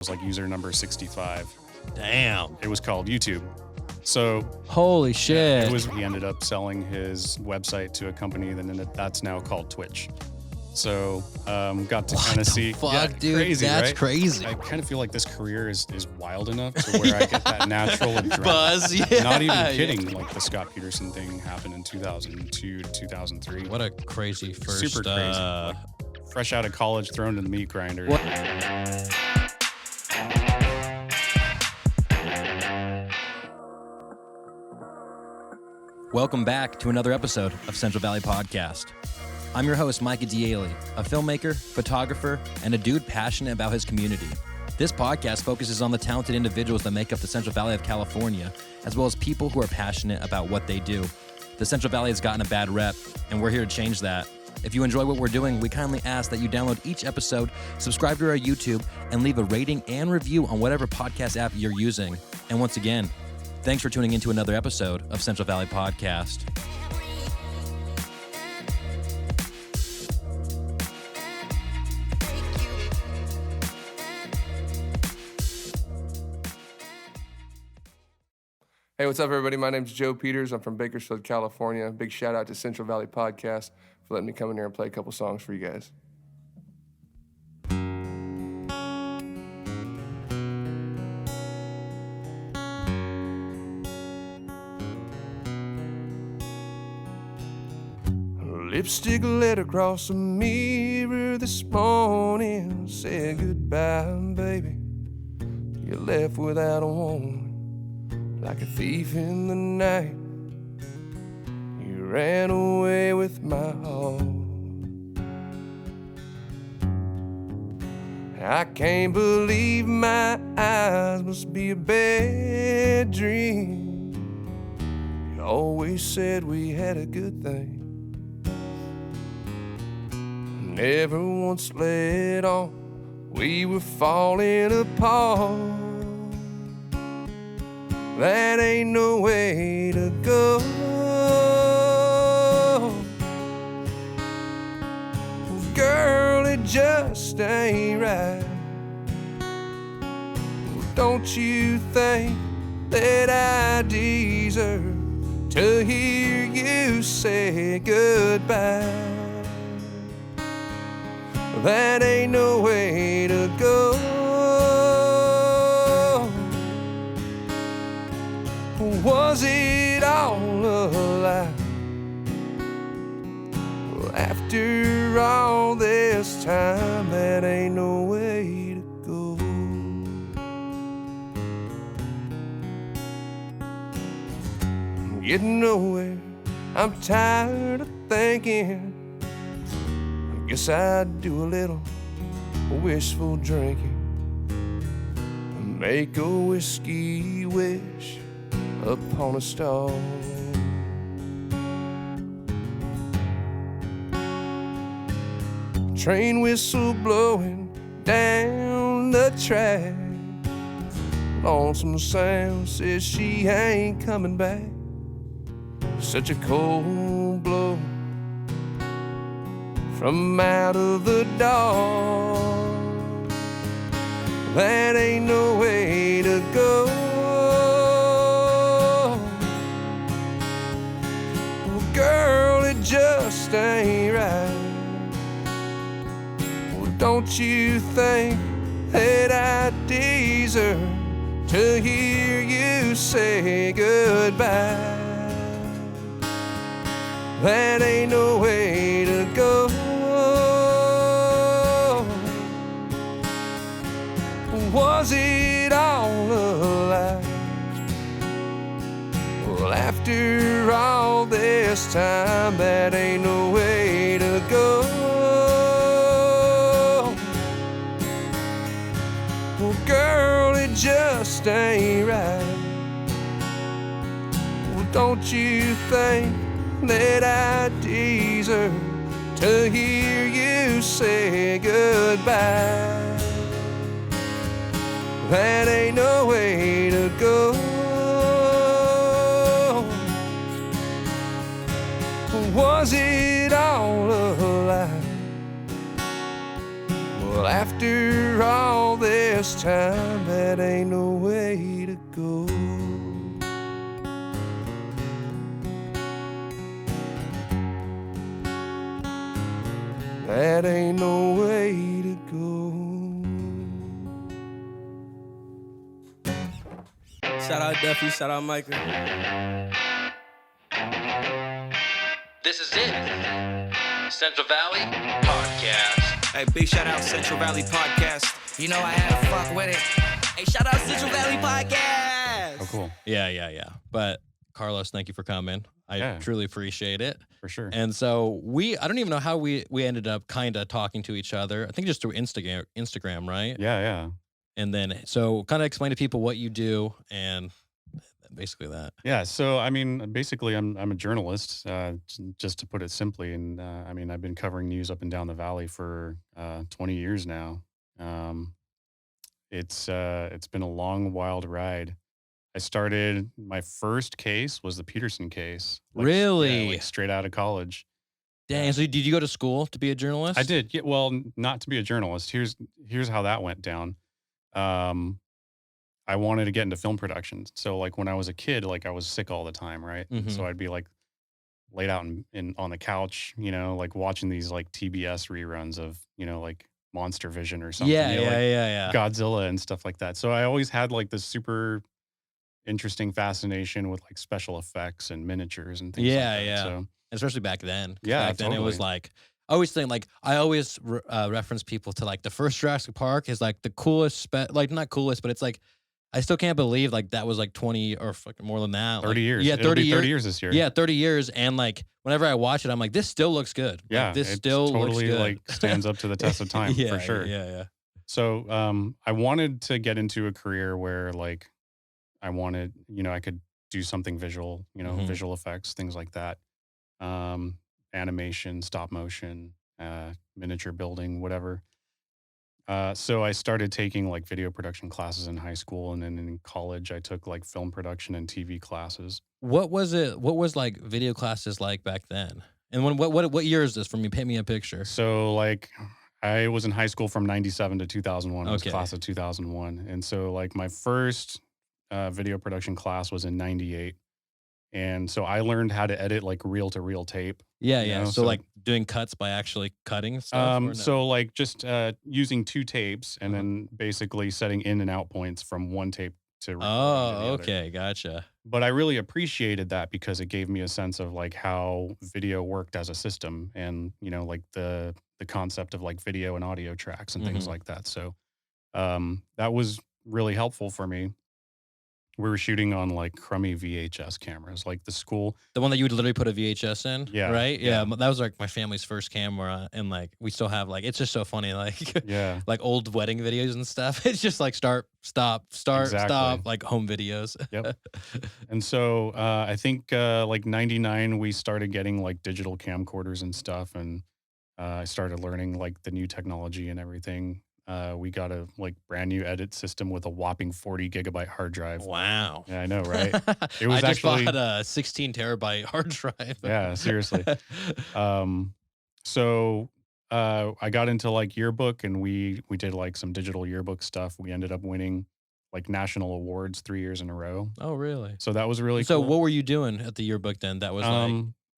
was like user number 65. Damn. It was called YouTube. So holy shit. he ended up selling his website to a company that's now called Twitch. So got to kind of see. Fuck, dude, crazy, that's right? crazy. I kind of feel like this career is wild enough to where I get that natural adrenaline. Buzz, yeah. Not even kidding. Like the Scott Peterson thing happened in 2002 to 2003. What a crazy first. Super crazy. Like, fresh out of college, thrown to the meat grinder. Welcome back to another episode of Central Valley Podcast. I'm your host, Micah D'Ailey, a filmmaker, photographer, and a dude passionate about his community. This podcast focuses on the talented individuals that make up the Central Valley of California, as well as people who are passionate about what they do. The Central Valley has gotten a bad rep, and we're here to change that. If you enjoy what we're doing, we kindly ask that you download each episode, subscribe to our YouTube, and leave a rating and review on whatever podcast app you're using. And once again, thanks for tuning into another episode of Central Valley Podcast. Hey, what's up, everybody? My name's Joe Peters. I'm from Bakersfield, California. Big shout out to Central Valley Podcast for letting me come in here and play a couple songs for you guys. Lipstick led across the mirror this morning. Said goodbye, baby. You left without a warning. Like a thief in the night, you ran away with my heart. I can't believe my eyes must be a bad dream. You always said we had a good thing. Never once let on we were falling apart. That ain't no way to go. Girl, it just ain't right. Don't you think that I deserve to hear you say goodbye? That ain't no way to go. Was it all a lie? Well, after all this time, that ain't no way to go. I'm getting nowhere, I'm tired of thinking. I guess I'd do a little wishful drinking. Make a whiskey wish upon a star. Train whistle blowing down the track. Lonesome sound says she ain't coming back. Such a cold blow from out of the dark. That ain't no way to go. Girl, it just ain't right. Well, don't you think that I deserve to hear you say goodbye? That ain't no way to go. Was it all a lie? Well, after all this time, that ain't no way to go. Well, girl, it just ain't right. Well, don't you think that I deserve to hear you say goodbye? That ain't no way to go. Was it all a lie? Well, after all this this time, that ain't no way to go. That ain't no way to go. Shout out Duffy, shout out Micah. This is it. Central Valley Podcast. Hey, big shout out Central Valley Podcast. You know I had to fuck with it. Hey, shout out Central Valley Podcast. Oh, cool. Yeah. But Carlos, thank you for coming. I truly appreciate it. For sure. And so I don't even know how we ended up kind of talking to each other. I think just through Instagram, right? Yeah. And then, so kind of explain to people what you do and basically that. Yeah. So, I mean, basically, I'm a journalist, just to put it simply. And I mean, I've been covering news up and down the valley for 20 years now. It's been a long, wild ride. I started, my first case was the Peterson case. Really? Yeah, like straight out of college. Dang. So did you go to school to be a journalist? I did. Yeah, well, not to be a journalist. Here's how that went down. I wanted to get into film production. So like when I was a kid, like I was sick all the time, right? Mhm. So I'd be like laid out on the couch, you know, like watching these like TBS reruns of, you know, like Monster Vision or something. Yeah, you know, like yeah. Godzilla and stuff like that. So I always had like this super interesting fascination with like special effects and miniatures and things like that. Yeah. So Especially back then. 'Cause Yeah, back then it was totally. like, I always think like, I always reference people to like the first Jurassic Park is like the coolest, like not coolest, but it's like, I still can't believe like that was like 20 or fucking more than that. 30 like, years. Yeah, It'll 30 be years. 30 years this year. Yeah, 30 years. And like, whenever I watch it, I'm like, this still looks good. Yeah. Like, this it still looks totally good. like stands up to the test of time Yeah, for sure. Yeah. So I wanted to get into a career where like I wanted, you know, I could do something visual, you know, Mhm. visual effects, things like that. Animation, stop motion, miniature building, whatever. So I started taking like video production classes in high school, and then in college I took like film production and TV classes. What was it? What was like video classes like back then? And what year is this from? You paint me a picture. So like I was in high school from 97 to 2001. I was Okay. class of 2001. And so like my first video production class was in 98. And so I learned how to edit like reel to reel tape. Yeah. You know, So like doing cuts by actually cutting stuff. Or no? So like just using two tapes and Uh-huh. then basically setting in and out points from one tape to record onto the Oh, other. okay, gotcha. But I really appreciated that because it gave me a sense of like how video worked as a system, and you know, like the concept of like video and audio tracks and things Mhm. like that. So that was really helpful for me. We were shooting on like crummy VHS cameras, like the school. The one that you would literally put a VHS in. Yeah, Right. yeah. That was like my family's first camera, and like we still have like, it's just so funny, like Yeah, like old wedding videos and stuff. It's just like start, stop, Exactly. stop, like home videos. Yep. And so I think like 99, we started getting like digital camcorders and stuff. And I started learning like the new technology and everything. We got a like brand new edit system with a whopping 40 gigabyte hard drive. Wow. Yeah, I know, right? It was I just actually- bought a 16 terabyte hard drive. Yeah, seriously. So I got into like yearbook, and we did like some digital yearbook stuff. We ended up winning like national awards 3 years in a row. Oh, really? So that was really So cool. what were you doing at the yearbook then? That was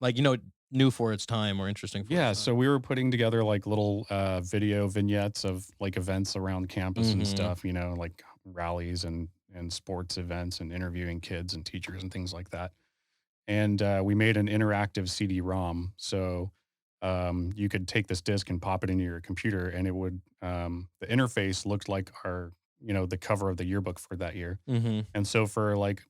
like, you know, new for its time or interesting for Yeah, its so time? we were putting together like little video vignettes of like events around campus and Mhm. stuff, you know, like rallies and sports events, and interviewing kids and teachers and things like that. And we made an interactive CD-ROM. So you could take this disc and pop it into your computer, and it would, the interface looked like our, you know, the cover of the yearbook for that year. Mhm. And so for like,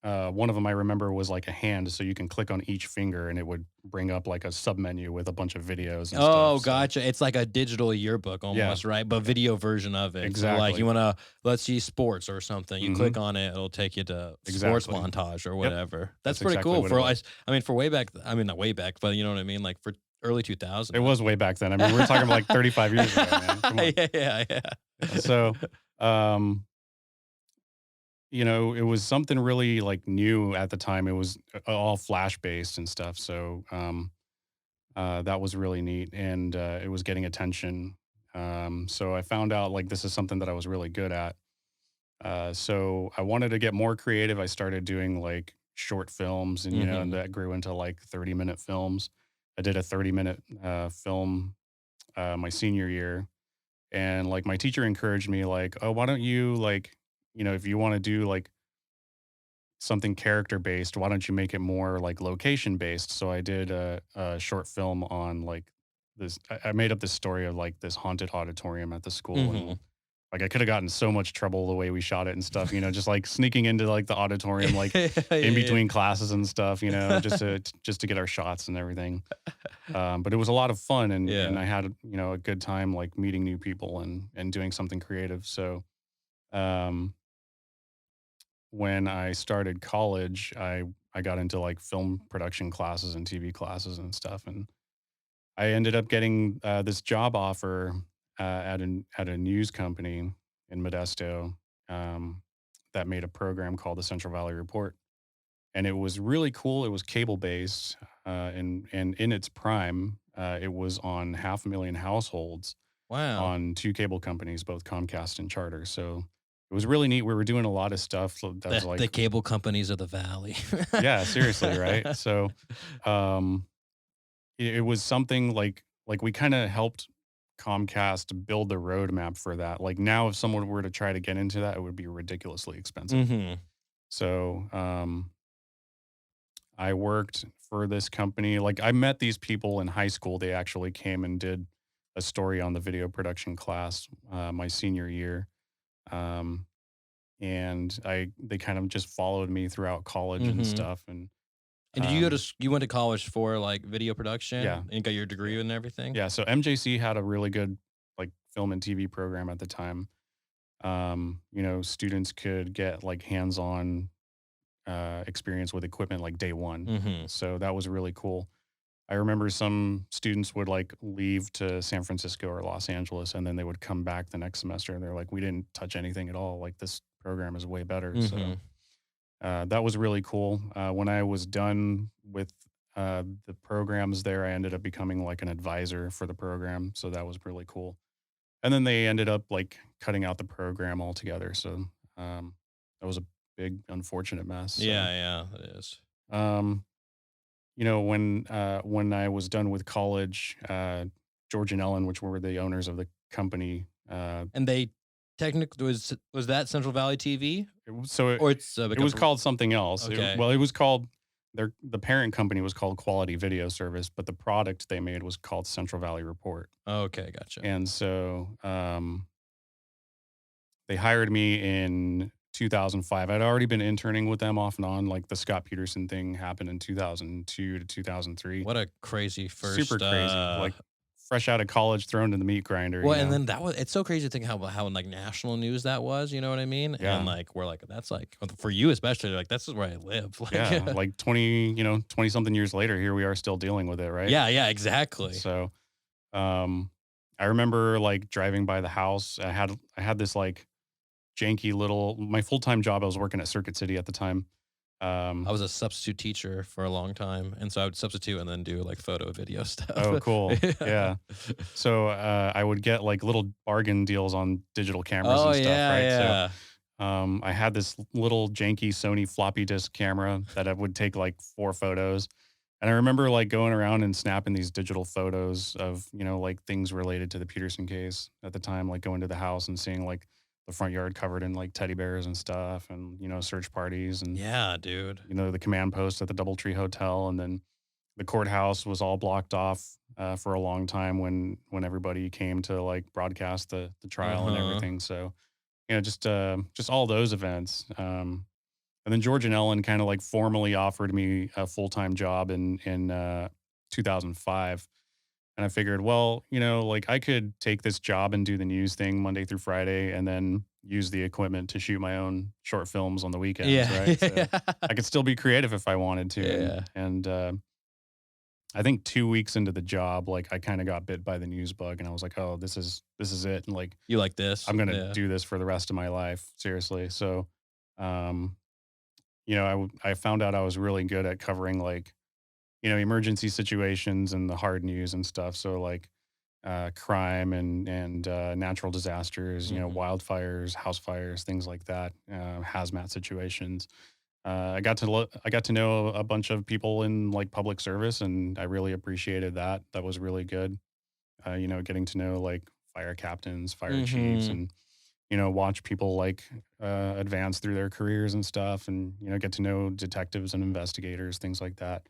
one of them I remember was like a hand, so you can click on each finger and it would bring up like a sub menu with a bunch of videos and Oh, stuff. So- gotcha. It's like a digital yearbook almost, right? But video version of it. So like Exactly. you want to, let's see sports or something. You Mhm. click on it, it'll take you to sports Exactly. montage or whatever. That's That's pretty exactly cool. what it For was. I mean, for way back, I mean, not way back, but you know what I mean? Like for early 2000s. It was way back then. I mean, we're talking like 35 years ago, man. Come on. yeah. So, you know, it was something really like new at the time. It was all flash based and stuff. So that was really neat, and it was getting attention. So I found out like this is something that I was really good at. So I wanted to get more creative. I started doing like short films and, and that grew into like 30-minute films. I did a 30-minute film my senior year. And like my teacher encouraged me, like, oh, why don't you like, if you want to do like something character based, why don't you make it more like location based? So I did a short film on like this. I made up this story of like this haunted auditorium at the school, and like I could have gotten so much trouble the way we shot it and stuff. Just like sneaking into like the auditorium, like in between classes and stuff. Just to get our shots and everything. But it was a lot of fun, and I had a good time like meeting new people and doing something creative. So. When I started college, I got into like film production classes and TV classes and stuff, and I ended up getting this job offer at a news company in Modesto that made a program called the Central Valley Report, and it was really cool. It was cable based, and in its prime, it was on 500,000 households Wow. on two cable companies, both Comcast and Charter. So it was really neat. We were doing a lot of stuff that was like The cable companies of the valley. yeah, seriously, right? So, um, it was something like we kind of helped Comcast build the roadmap for that. Like now, if someone were to try to get into that, it would be ridiculously expensive. So, I worked for this company. Like I met these people in high school. They actually came and did a story on the video production class my senior year. Um, and they kind of just followed me throughout college and stuff. And did you you went to college for like video production? Yeah. And got your degree and everything? yeah, so MJC had a really good like film and TV program at the time. Students could get like hands-on experience with equipment like day one. So that was really cool. I remember some students would like leave to San Francisco or Los Angeles, and then they would come back the next semester and they're like, we didn't touch anything at all. Like this program is way better. So that was really cool. When I was done with the programs there, I ended up becoming like an advisor for the program. So that was really cool. And then they ended up like cutting out the program altogether. So that was a big, unfortunate mess. So, Yeah, it is. when I was done with college, George and Ellen, which were the owners of the company, And they technically was that Central Valley TV? Or it's it was called something else. Okay. It was called the parent company was called Quality Video Service, but the product they made was called Central Valley Report. Okay, gotcha. And so they hired me in 2005. I'd already been interning with them off and on. Like the Scott Peterson thing happened in 2002 to 2003. What a crazy first. Super crazy. Like fresh out of college, thrown in the meat grinder. Well, and then it's so crazy to think how like national news that was, you know what I mean? Yeah. And like, we're like, that's like, for you especially, like, this is where I live. Like, yeah, like 20 something years later, here we are still dealing with it, right? Yeah, exactly. So, I remember like driving by the house. I had this like janky my full-time job. I was working at Circuit City at the time. I was a substitute teacher for a long time, and so I would substitute and then do like photo video stuff. Oh, cool. Yeah. So I would get like little bargain deals on digital cameras and stuff, right? Yeah. So I had this little janky Sony floppy disk camera that I would take like 4 photos. And I remember like going around and snapping these digital photos of, like things related to the Peterson case at the time, like going to the house and seeing like the front yard covered in like teddy bears and stuff, and search parties, and Yeah, dude. the command post at the DoubleTree Hotel, and then the courthouse was all blocked off for a long time when everybody came to like broadcast the trial and everything. So just all those events. And then George and Ellen kind of like formally offered me a full-time job in 2005. And I figured, well, like I could take this job and do the news thing Monday through Friday and then use the equipment to shoot my own short films on the weekends, right? So I could still be creative if I wanted to. Yeah. And I think 2 weeks into the job, like I kind of got bit by the news bug, and I was like, oh, this is it. And like, You like this? I'm going to do this for the rest of my life. Seriously. So, I found out I was really good at covering like, emergency situations and the hard news and stuff. So like, crime and natural disasters, Mhm. wildfires, house fires, things like that, hazmat situations. I got to know a bunch of people in like public service, and I really appreciated that. That was really good. Getting to know like fire captains, fire chiefs, Mhm. and watch people like advance through their careers and stuff, and get to know detectives and investigators, things like that.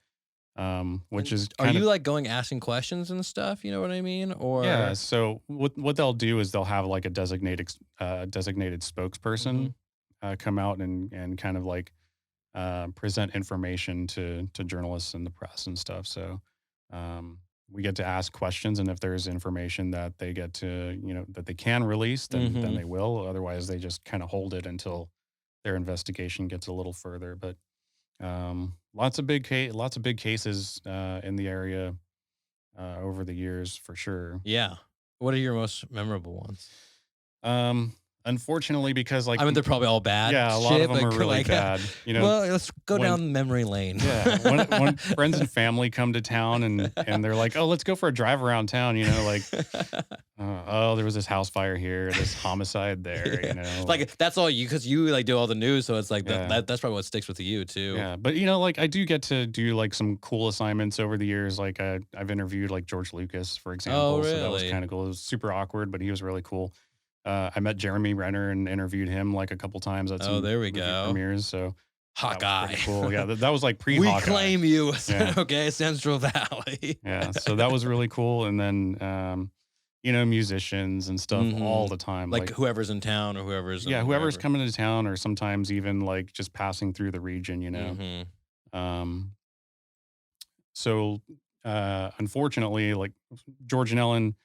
Which And is are kind you of like going asking questions and stuff? You know what I mean? yeah. Or So what they'll do is they'll have like a designated Mhm. spokesperson come out and kind of like present information to journalists and the press and stuff. So um, we get to ask questions, and if there's information that they get to that they can release, then Mhm. they will. Otherwise, they just kind of hold it until their investigation gets a little further. But lots of big cases in the area over the years for sure. Yeah. What are your most memorable ones? Um, Unfortunately, because like I mean, they're probably all bad yeah, a lot of shit, them but are really bad. well, let's go When down memory lane. yeah, when friends and family come to town and they're like, "Oh, let's go for a drive around town," "Oh, there was this house fire here, this homicide there," Yeah. Like that's all you because you like do all the news, so it's like Yeah. that's probably what sticks with you too. Yeah, but like I do get to do like some cool assignments over the years. Like I've interviewed like George Lucas, for Oh, example, so that was really? kind of cool. It was super awkward, but he was really cool. I met Jeremy Renner and interviewed him like a couple times at Oh, some there we movie go. premieres. So that was Hawkeye. pretty cool. Yeah, that was like We pre-Hawkeye. claim you. Yeah. Okay, Central Valley. Yeah, so that was really cool. And then, musicians and stuff all Mhm. the time. Like Like, whoever's in town or whoever's yeah, in whoever's wherever. coming to town, or sometimes even like just passing through the region. Mhm. Um, so, unfortunately, like George and Ellen,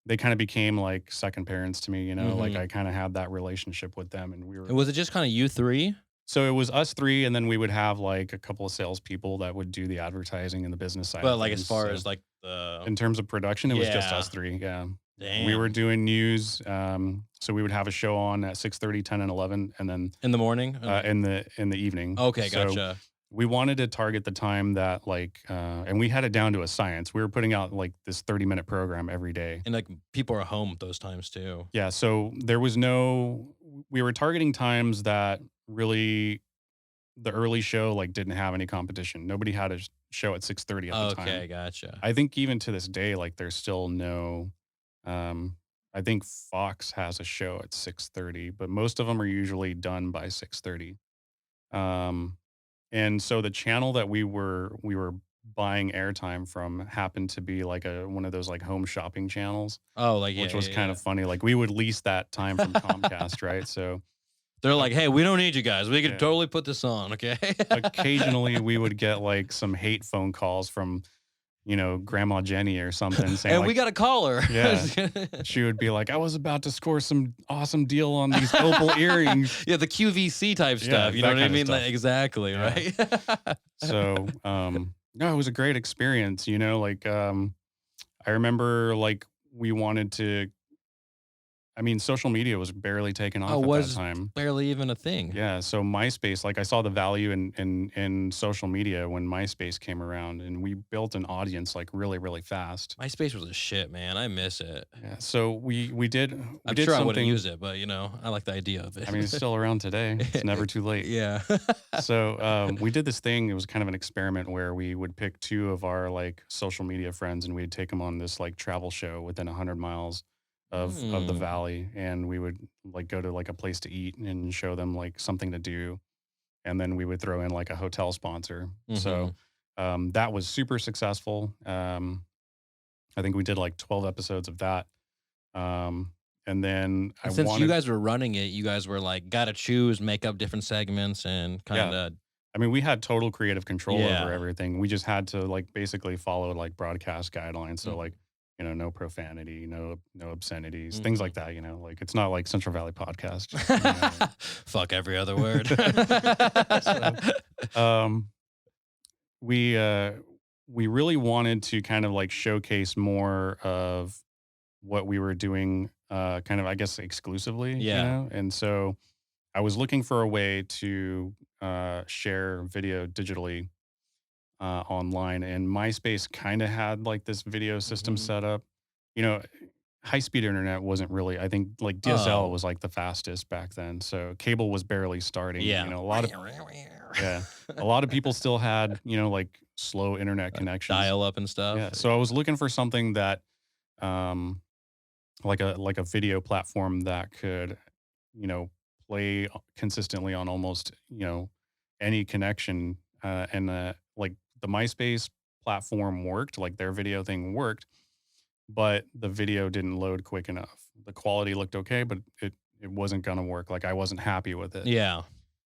they kind of became like second parents to me. Like Mhm. I kind of had that relationship with them, and we were And was it just kind of you three? so it was us three, and then we would have like a couple of salespeople that would do the advertising and the business side But of like as things. far So as like the in terms of production, it was just yeah. us three. Yeah. We were Damn. doing news. So we would have a show on at 6:30, 10, and 11, and then In the morning? in the evening. Okay, So gotcha. we wanted to target the time that like, and we had it down to a science. We were putting out like this 30-minute program every day. And like people are home those times too. Yeah. So there was we were targeting times that really the early show like didn't have any competition. Nobody had a show at 6:30 at the Okay, time. gotcha. I think even to this day, like there's still no. Um, I think Fox has a show at 6:30, but most of them are usually done by 6:30. Um, and so the channel that we were buying airtime from happened to be like one of those like home shopping channels, Oh, like which yeah, was kind yeah, of funny. Like we would lease that time from yeah. Comcast, right? So They're uh, like, "Hey, we don't need you guys. We could yeah, totally put this on, okay?" occasionally we would get like some hate phone calls from Grandma Jenny or something saying And we like, got a caller. yeah, she would be like, I was about to score some awesome deal on these opal earrings. Yeah, the QVC type Yeah, stuff. You know that what I kind of mean? Like, stuff. exactly, Yeah. right? So, no, it was a great experience. Like, I remember like we wanted to, I mean, social media was barely taken Oh, off at that was time. barely even a thing. Yeah. So MySpace, like I saw the value in social media when MySpace came around, and we built an audience like really, really fast. MySpace was a shit, man. I miss it. Yeah. So we did I'm did sure I wouldn't something. use it, but I like the idea of it. I mean, it's still around today. It's never too late. Yeah. So we did this thing. It was kind of an experiment where we would pick two of our like social media friends, and we'd take them on this like travel show within 100 miles of the Hmm. valley, and we would like go to like a place to eat and show them like something to do, and then we would throw in like a hotel sponsor. So Mhm. that was super successful. I think we did like 12 episodes of that. And then I And since you wanted, guys were running it, you guys were like, gotta choose, make up different segments, and kind yeah. of. I mean, we had total creative control over Yeah. everything. We just had to like basically follow like broadcast guidelines. So Mhm. like, no profanity, no obscenities, things like Mhm. that. Like it's not like Central Valley Podcast. Fuck every other word. Um, we we really wanted to kind of like showcase more of what we were doing, kind of I guess exclusively, Yeah. and so I was looking for a way to share video digitally online, and MySpace kind of had like this video system Mhm. set up. you know, high speed internet wasn't really, I think like DSL was like the fastest back then. So cable was barely starting. Yeah. You know, a lot of people still had, you know, like slow internet connections. Dial up and stuff. Yeah. So I was looking for something that, like a video platform that could, you know, play consistently on almost, you know, any connection. Like the MySpace platform worked, like their video thing worked, but the video didn't load quick enough. The quality looked okay, but it wasn't going to work. Like I wasn't happy with it. Yeah.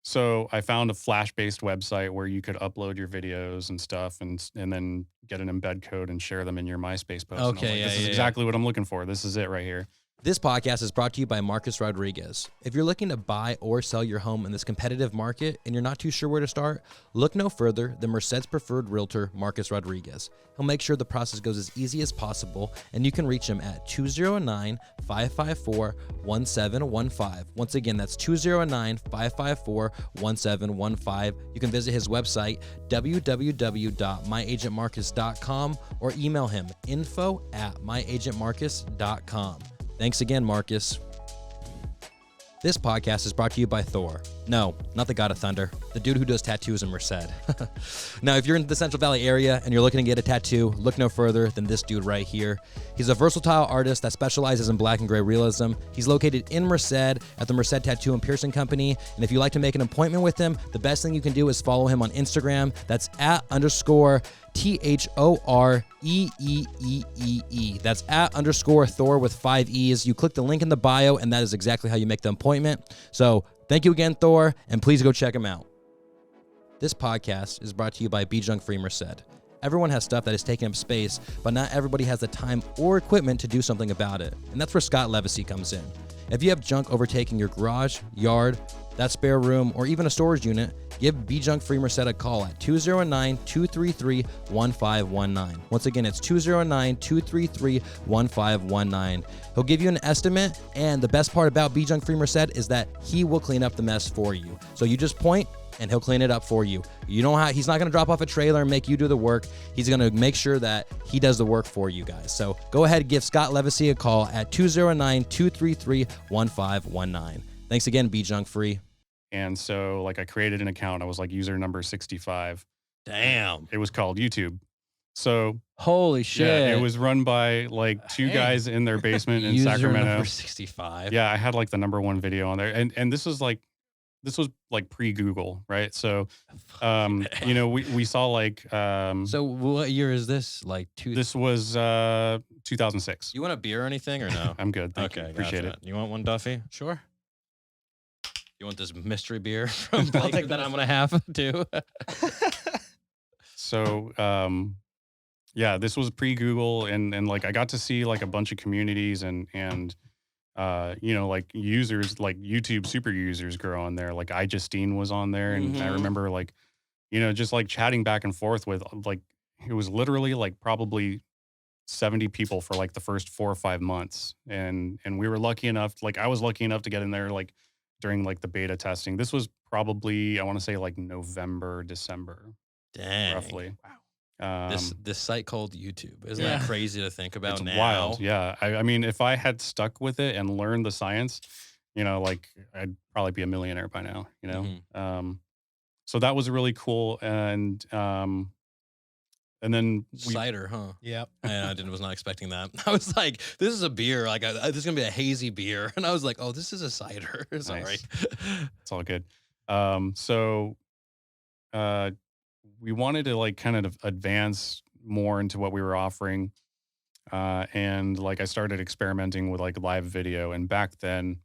So I found a Flash-based website where you could upload your videos and stuff, and then get an embed code and share them in your MySpace post. Okay, this is exactly what I'm looking for. This is it right here. This podcast is brought to you by Marcus Rodriguez. If you're looking to buy or sell your home in this competitive market and you're not too sure where to start, look no further than Merced's preferred realtor, Marcus Rodriguez. He'll make sure the process goes as easy as possible, and you can reach him at 209-554-1715. Once again, that's 209-554-1715. You can visit his website, www.myagentmarcus.com, or email him, info@myagentmarcus.com. Thanks again, Marcus. This podcast is brought to you by Thore. No, not the God of Thunder, the dude who does tattoos in Merced. Now, if you're in the Central Valley area and you're looking to get a tattoo, look no further than this dude right here. He's a versatile artist that specializes in black and gray realism. He's located in Merced at the Merced Tattoo and Piercing Company. And if you'd like to make an appointment with him, the best thing you can do is follow him on Instagram. That's @_THOREEEEE. That's @_Thore with 5 E's. You click the link in the bio, and that is exactly how you make the appointment. So thank you again, Thore, and please go check him out. This podcast is brought to you by Be Junk Free Merced. Everyone has stuff that is taking up space, but not everybody has the time or equipment to do something about it. And that's where Scott Livesay comes in. If you have junk overtaking your garage, yard, that spare room, or even a storage unit, give Be Junk Free Merced a call at 209-233-1519. Once again, it's 209-233-1519. He'll give you an estimate, and the best part about Be Junk Free Merced is that he will clean up the mess for you. So you just point, and he'll clean it up for you. You don't have, he's not going to drop off a trailer and make you do the work. He's going to make sure that he does the work for you guys. So go ahead and give Scott Livesay a call at 209-233-1519. Thanks again, Be Junk Free. And so like I created an account. I was like user number 65. Damn. It was called YouTube. So Holy shit. yeah, it was run by like two guys in their basement in User Sacramento. number 65. Yeah, I had like the #1 video on there. And this was like pre-Google, right? So you know, we saw like So what year is this? Like this was 2006. You want a beer or anything or no? I'm good. Thank you. Okay, Appreciate gotcha. it. You want one, Duffy? Sure. You want this mystery beer from Blake that I'm gonna have too? So yeah, this was pre-Google, and like I got to see like a bunch of communities and you know, like users, like YouTube super users grow on there. Like iJustine was on there, and I remember like, you know, just like chatting back and forth with like, it was literally like probably 70 people for like the first 4 or 5 months, and we were lucky enough, like I was lucky enough to get in there like during like the beta testing. This was probably, I want to say like November, December. Dang. Roughly. Wow. This site called YouTube. Isn't that crazy to think about it's now? wild. Yeah. I mean, if I had stuck with it and learned the science, you know, like I'd probably be a millionaire by now, you know? So that was really cool. And then cider, huh? Yep. I was not expecting that. I was like, this is a beer. Like, this is going to be a hazy beer. And I was like, oh, this is a cider. Sorry. Nice. It's all good. So we wanted to like kind of advance more into what we were offering. And like I started experimenting with like live video. And back then,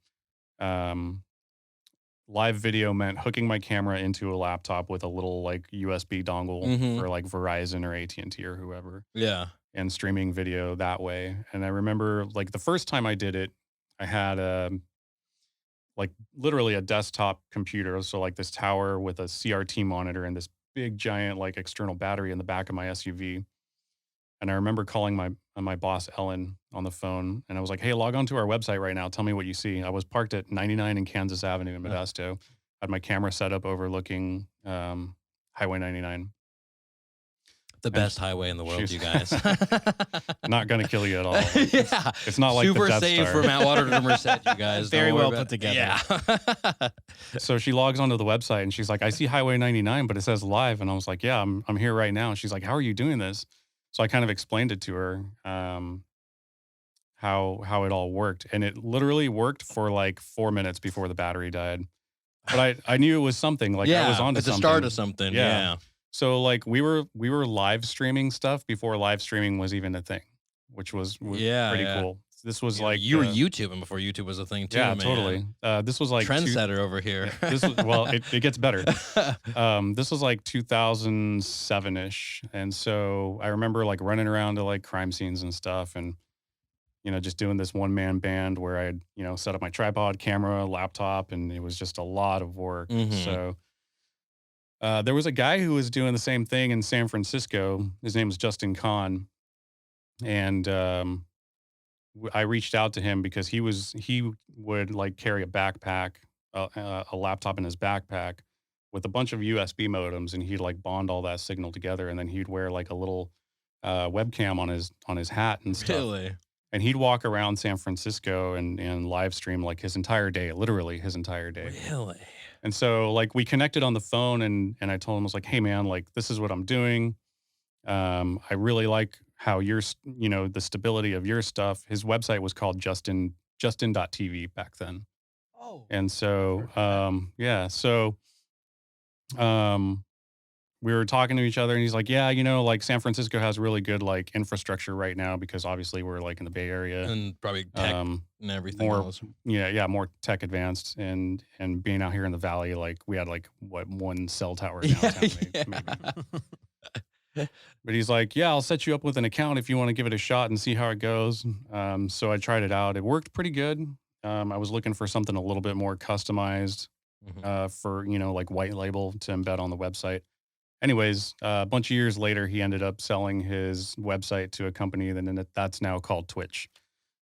live video meant hooking my camera into a laptop with a little like USB dongle for like Verizon or AT&T or whoever. Yeah. And streaming video that way. And I remember like the first time I did it, I had like literally a desktop computer. So like this tower with a CRT monitor and this big giant like external battery in the back of my SUV. And I remember calling my boss, Ellen, on the phone. And I was like, hey, log on to our website right now. Tell me what you see. I was parked at 99 in Kansas Avenue in Modesto. Had my camera set up overlooking Highway 99. The best highway in the world, she's you guys. not going to kill you at all. Yeah. It's not like super the Death safe Star. from Atwater to Merced, you guys. Very Don't worry well about put together. Yeah. So she logs onto the website and she's like, I see Highway 99, but it says live. And I was like, yeah, I'm here right now. She's like, how are you doing this? So I kind of explained it to her, how it all worked. And it literally worked for like 4 minutes before the battery died. But I knew it was something. Like I was onto it's something. a start of something. Yeah. Yeah. So like we were live streaming stuff before live streaming was even a thing, which was pretty cool. This was Yeah, like you were YouTubing before YouTube was a thing too. yeah, man. totally. This was like Trendsetter over here. This was well, it gets better. This was like 2007-ish, and so I remember like running around to like crime scenes and stuff, and just doing this one-man band where I'd set up my tripod, camera, laptop, and it was just a lot of work. Mhm. So there was a guy who was doing the same thing in San Francisco. His name was Justin Kahn, and I reached out to him because he would like carry a backpack, a laptop in his backpack with a bunch of USB modems, and he'd like bond all that signal together, and then he'd wear like a little webcam on his hat and stuff. Really? And he'd walk around San Francisco and live stream like his entire day, literally his entire day. Really? And so like we connected on the phone, and I told him, I was like, hey man, like this is what I'm doing. I really like how the stability of your stuff. His website was called Justin.tv back then. Oh. And so, we were talking to each other, and he's like, yeah, like San Francisco has really good like infrastructure right now because obviously we're like in the Bay Area. And probably tech and everything more- else. more tech advanced, and being out here in the Valley, like we had like one cell tower Yeah, downtown, maybe. But he's like, yeah, I'll set you up with an account if you want to give it a shot and see how it goes. So I tried it out. It worked pretty good. I was looking for something a little bit more customized for, like white label to embed on the website. Anyways, a bunch of years later, he ended up selling his website to a company that's now called Twitch.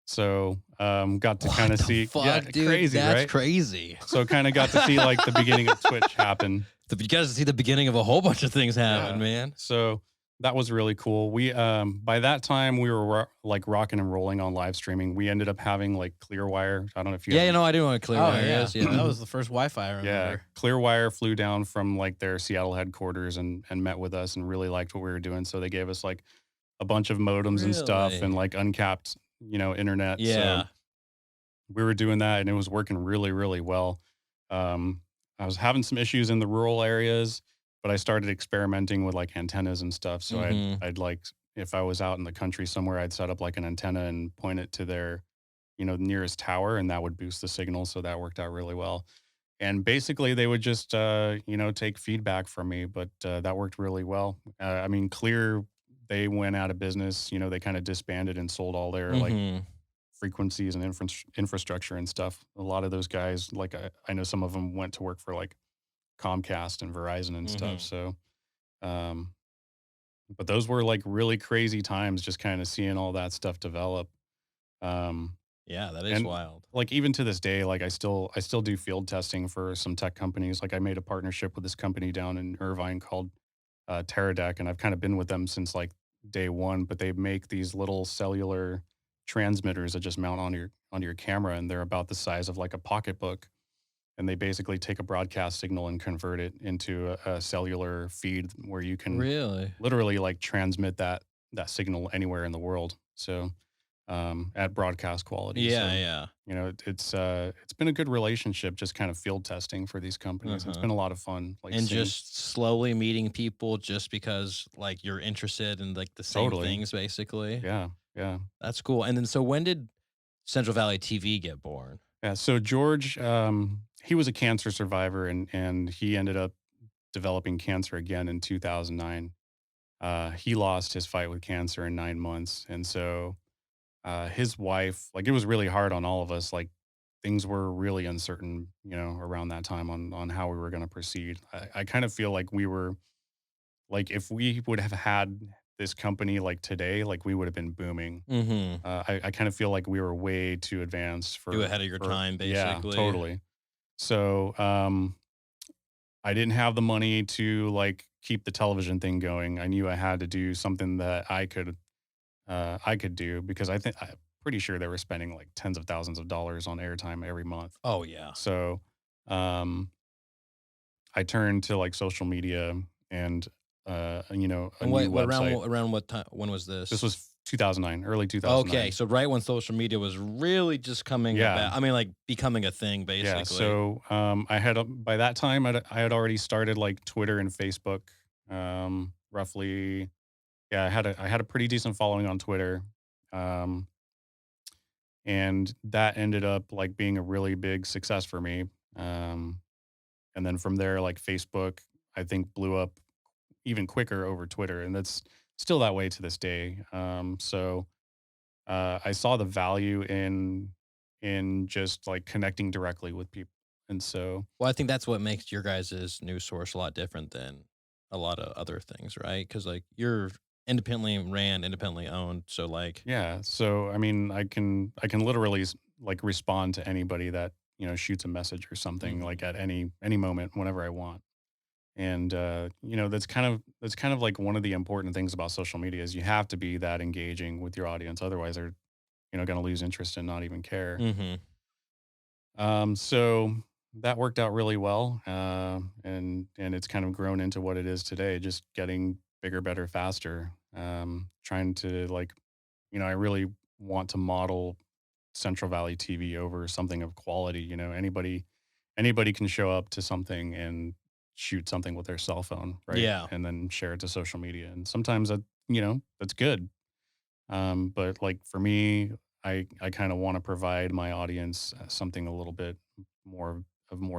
So got to kind of see. Fuck, dude, crazy, that's right? crazy. So kind of got to see like the beginning of Twitch happen. You guys see the beginning of a whole bunch of things happen, man. So that was really cool. We by that time we were like rocking and rolling on live streaming. We ended up having like Clearwire. I don't know if you Yeah, I do want to clear Oh, wire. yeah. Yes, yeah. That was the first Wi-Fi I remember. Yeah, Clearwire flew down from like their Seattle headquarters and met with us and really liked what we were doing. So they gave us like a bunch of modems and stuff Really? and like uncapped, internet. Yeah. So we were doing that, and it was working really, really well. I was having some issues in the rural areas, but I started experimenting with like antennas and stuff. So Mhm. I'd like, if I was out in the country somewhere, I'd set up like an antenna and point it to their, nearest tower, and that would boost the signal. So that worked out really well. And basically they would just, take feedback from me, but that worked really well. I mean, Clear, they went out of business, they kind of disbanded and sold all their like Mhm. frequencies and infrastructure and stuff. A lot of those guys, like I know some of them went to work for like Comcast and Verizon and stuff. So, but those were like really crazy times, just kind of seeing all that stuff develop. Yeah, that is And- wild. Like even to this day, like I still do field testing for some tech companies. Like I made a partnership with this company down in Irvine called Teradek, and I've kind of been with them since like day one. But they make these little cellular transmitters that just mount onto your camera, and they're about the size of like a pocketbook. And they basically take a broadcast signal and convert it into a cellular feed where you can Really? literally like transmit that signal anywhere in the world. So at broadcast quality. Yeah, So, yeah. it's been a good relationship, just kind of field testing for these companies. It's Uh-huh. been a lot of fun. Like And seeing- just slowly meeting people just because like you're interested in like the same Totally. things, basically. yeah. That's cool. And then so when did Central Valley TV get born? Yeah. So George, he was a cancer survivor, and he ended up developing cancer again in 2009. He lost his fight with cancer in 9 months. And so his wife, like it was really hard on all of us. Like things were really uncertain, around that time on how we were going to proceed. I kind of feel like we were, like if we would have had this company like today, like we would have been booming. Mm-hmm. I kind of feel like we were way too advanced for You ahead of your time, basically. Yeah, totally. So I didn't have the money to like keep the television thing going, I knew I had to do something that I could do, because I'm pretty sure they were spending like tens of thousands of dollars on airtime every month. Oh yeah. So I turned to like social media and a And new what website. around what time? When was this? This was 2009, early 2009. okay. So right when social media was really just coming Yeah. about. I mean, like becoming a thing, basically. Yeah. So I had by that time I had already started like Twitter and Facebook. Roughly, yeah. I had a pretty decent following on Twitter, and that ended up like being a really big success for me. And then from there, like Facebook, I think blew up even quicker over Twitter, and that's still that way to this day. I saw the value in just like connecting directly with people, and so Well, I think that's what makes your guys' news source a lot different than a lot of other things, right? Because like you're independently ran, independently owned. So like, yeah. So I mean, I can literally like respond to anybody that shoots a message or something like at any moment whenever I want. And that's kind of like one of the important things about social media is you have to be that engaging with your audience, otherwise they're going to lose interest and not even care. mm-hmm. So that worked out really well, and it's kind of grown into what it is today, just getting bigger, better, faster. Trying to like, I really want to model Central Valley TV over something of quality. Anybody can show up to something and shoot something with their cell phone, right? Yeah. And then share it to social media, and sometimes that's good. But like for me, I kind of want to provide my audience something a little bit more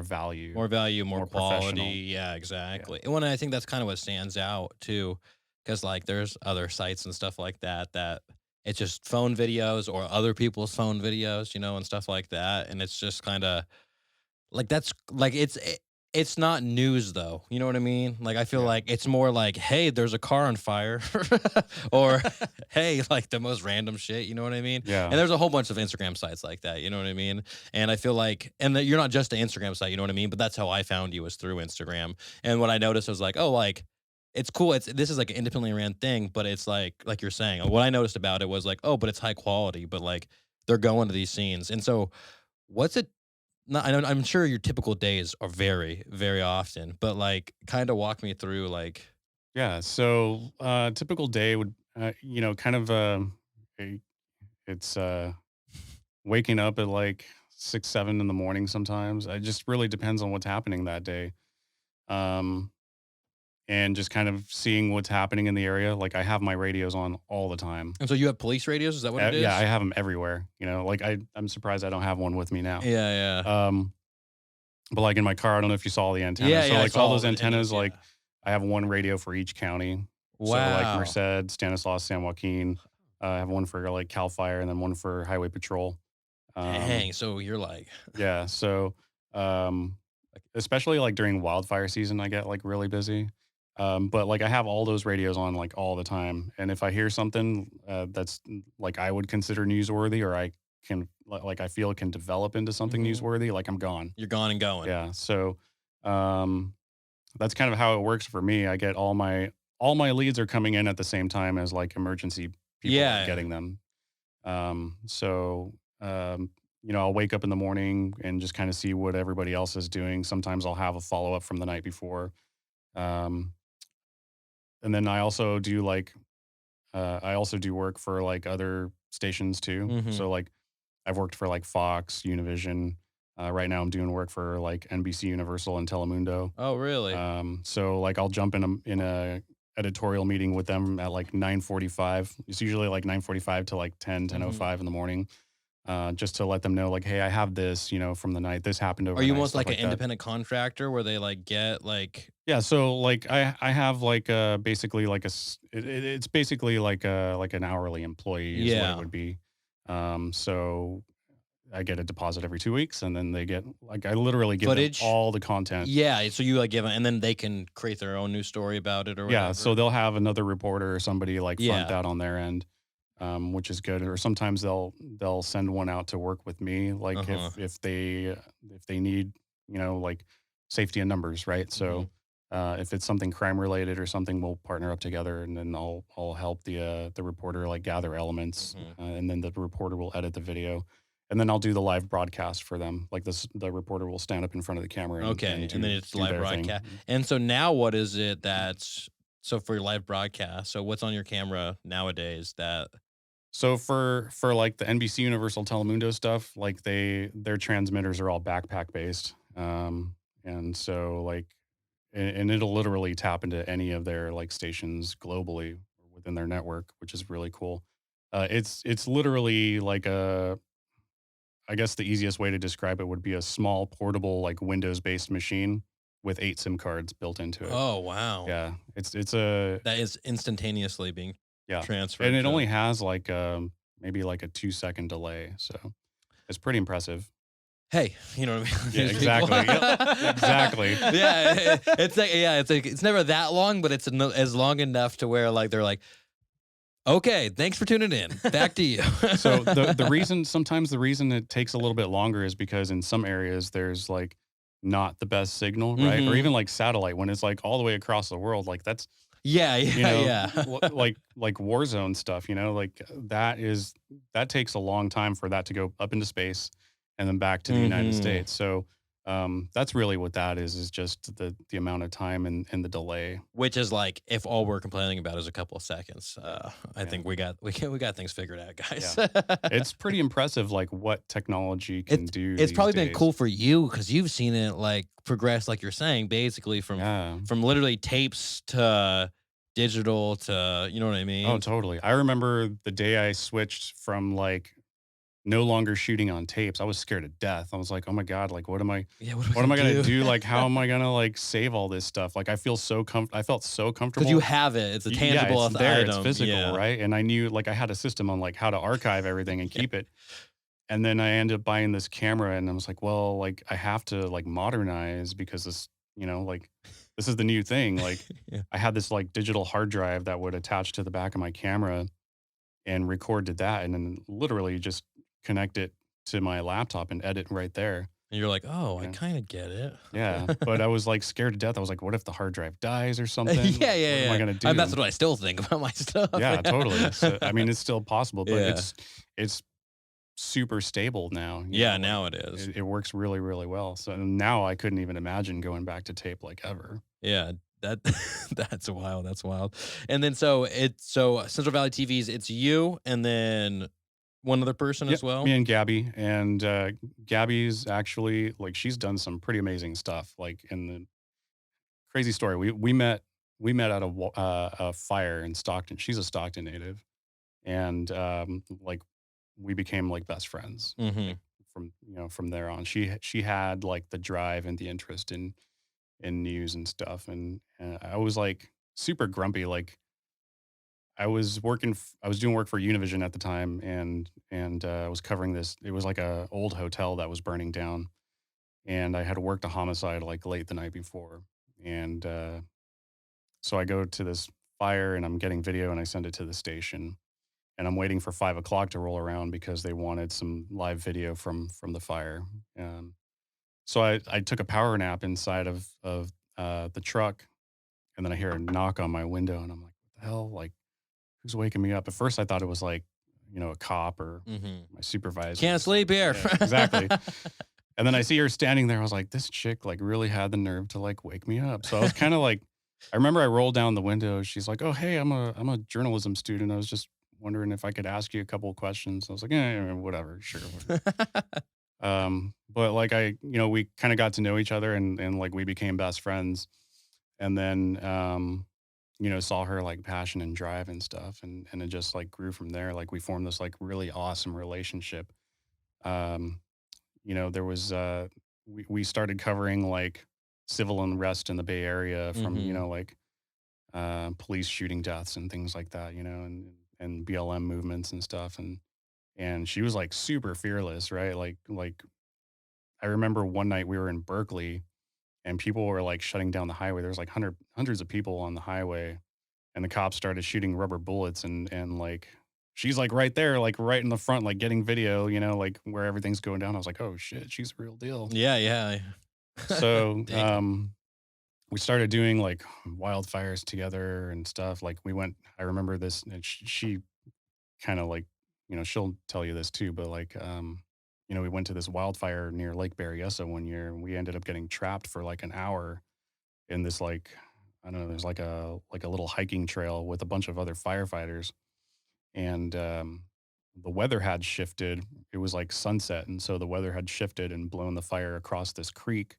value, More value, more more quality. professional. Yeah, exactly. And I think that's kind of what stands out too, because like there's other sites and stuff like that it's just phone videos or other people's phone videos, and stuff like that, and it's just kind of like that's like it's not news though. You know what I mean? Like I feel Yeah. like it's more like, hey, there's a car on fire, or hey, like the most random shit. You know what I mean? Yeah. And there's a whole bunch of Instagram sites like that. You know what I mean? And I feel like, and that you're not just an Instagram site. You know what I mean? But that's how I found you, was through Instagram. And what I noticed was like, oh, like it's cool. This is like an independently ran thing, but it's like you're saying. What I noticed about it was like, oh, but it's high quality. But like they're going to these scenes, and so what's it? No, I'm sure your typical days are very, very often, but like, kind of walk me through, like, Yeah. So typical day would, kind of, it's waking up at like 6, 7 in the morning sometimes. It just really depends on what's happening that day. And just kind of seeing what's happening in the area. Like I have my radios on all the time. and so you have police radios? Is that what it is? Yeah, I have them everywhere. Like I'm surprised I don't have one with me now. Yeah, yeah. But like in my car, I don't know if you saw the antennas. Yeah, so yeah, I like saw all those the antennas, yeah. like I have one radio for each county. So Wow. like Merced, Stanislaus, San Joaquin. I have one for like Cal Fire and then one for Highway Patrol. Dang, so you're like, Yeah. So especially like during wildfire season, I get like really busy. But like I have all those radios on like all the time. And if I hear something that's like I would consider newsworthy, or I can like I feel it can develop into something newsworthy, like I'm gone. you're gone and going. Yeah. So that's kind of how it works for me. I get all my leads are coming in at the same time as like emergency people Yeah. getting them. I'll wake up in the morning and just kind of see what everybody else is doing. Sometimes I'll have a follow up from the night before. And then I also do like, work for like other stations too. Mhm. So like I've worked for like Fox, Univision. Right now I'm doing work for like NBC Universal and Telemundo. Oh, really? So like I'll jump in a editorial meeting with them at like 9:45. It's usually like 9:45 to like 10:05 in the morning. Just to let them know, like, hey, I have this, from the night. This happened overnight. Are you almost stuff like an that. independent contractor where they like get like? Yeah, so like I have like basically like it's basically like an hourly employee is what Yeah. it would be. So I get a deposit every 2 weeks, and then they get like I literally give them Footage? all the content. Yeah, so you like give them, and then they can create their own news story about it or whatever. Yeah, so they'll have another reporter or somebody like front Yeah. that on their end, which is good. Or sometimes they'll send one out to work with me, like Uh-huh. if they need like safety in numbers, right? So If it's something crime related or something, we'll partner up together, and then I'll help the reporter like gather elements, and then the reporter will edit the video, and then I'll do the live broadcast for them. Like the reporter will stand up in front of the camera. Okay, and then it's do live their thing. broadcast. And so now, what is it that's so for your live broadcast? So what's on your camera nowadays that? So for like the NBC Universal Telemundo stuff, like their transmitters are all backpack based, and so like, and it'll literally tap into any of their like stations globally or within their network, which is really cool. It's literally like I guess the easiest way to describe it would be a small portable like Windows based machine with 8 SIM cards built into it. Oh wow, Yeah, it's a that is instantaneously being yeah, transferred, and it to- only has like maybe like a 2-second delay, so it's pretty impressive. Hey, you know what I mean? Yeah, exactly. Yep, exactly. Yeah, it's never that long, but it's as long enough to where like they're like, okay, thanks for tuning in. Back to you. So sometimes the reason it takes a little bit longer is because in some areas there's like not the best signal, right? Or even like satellite when it's like all the way across the world, like that's yeah, you know, yeah. like war zone stuff, like that takes a long time for that to go up into space and then back to the United States. So that's really what that is just the amount of time and the delay. Which is like if all we're complaining about is a couple of seconds, I think we got things figured out, guys. Yeah. It's pretty impressive, like what technology can do. It's probably these been days. cool for you because you've seen it like progress, like you're saying, basically from literally tapes to digital to, you know what I mean? Oh, totally. I remember the day I switched from like no longer shooting on tapes. I was scared to death. I was like, oh my God, like what am I gonna do? Like how am I gonna like save all this stuff? Like I felt so comfortable. Because you have it. It's a tangible it's there, item. it's physical, yeah. right? And I knew like I had a system on like how to archive everything and keep it. And then I ended up buying this camera and I was like, well, like I have to like modernize because this, like this is the new thing. Like I had this like digital hard drive that would attach to the back of my camera and record to that and then literally just connect it to my laptop and edit right there. And you're like, oh, I kind of get it. Yeah. But I was like scared to death. I was like, what if the hard drive dies or something? yeah. What am I going to do? And that's what I still think about my stuff. Yeah, totally. So, I mean, it's still possible, but it's super stable now. Now it is. It works really, really well. So now I couldn't even imagine going back to tape like ever. Yeah. That's wild. That's wild. And then so Central Valley TV's, it's you and then one other person as well? Me and Gabby. And Gabby's actually, like, she's done some pretty amazing stuff. Like, in the crazy story, we met at a fire in Stockton. She's a Stockton native. And, like, we became, like, best friends. Like, from there on. She had, like, the drive and the interest in news and stuff. And I was, like, super grumpy, like, I was doing work for Univision at the time, and I was covering this. It was like a old hotel that was burning down, and I had worked a homicide like late the night before, and so I go to this fire, and I'm getting video, and I send it to the station, and I'm waiting for 5 o'clock to roll around because they wanted some live video from the fire. So I took a power nap inside of the truck, and then I hear a knock on my window, and I'm like, what the hell, like. Who's waking me up? At first I thought it was like, a cop or my supervisor. Can't sleep here. Yeah, exactly. And then I see her standing there. I was like, this chick like really had the nerve to like wake me up. So I was kind of like, I remember I rolled down the window. She's like, oh, hey, I'm a journalism student. I was just wondering if I could ask you a couple of questions. I was like, whatever, sure. But like we kind of got to know each other and like we became best friends. And then, saw her like passion and drive and stuff. And it just like grew from there. Like we formed this like really awesome relationship. There was, we started covering like civil unrest in the Bay Area from, police shooting deaths and things like that, and BLM movements and stuff. And she was like super fearless, right? Like I remember one night we were in Berkeley and people were like shutting down the highway. There was like hundreds of people on the highway, and the cops started shooting rubber bullets, and like she's like right there, like right in the front, like getting video, like where everything's going down. I was like, oh shit, she's a real deal. Yeah. So we started doing like wildfires together and stuff. Like I remember this, and she kind of like, she'll tell you this too, but like, we went to this wildfire near Lake Berryessa one year, and we ended up getting trapped for like an hour in this like, I don't know, there's like a little hiking trail with a bunch of other firefighters, and the weather had shifted. It was like sunset, and so the weather had shifted and blown the fire across this creek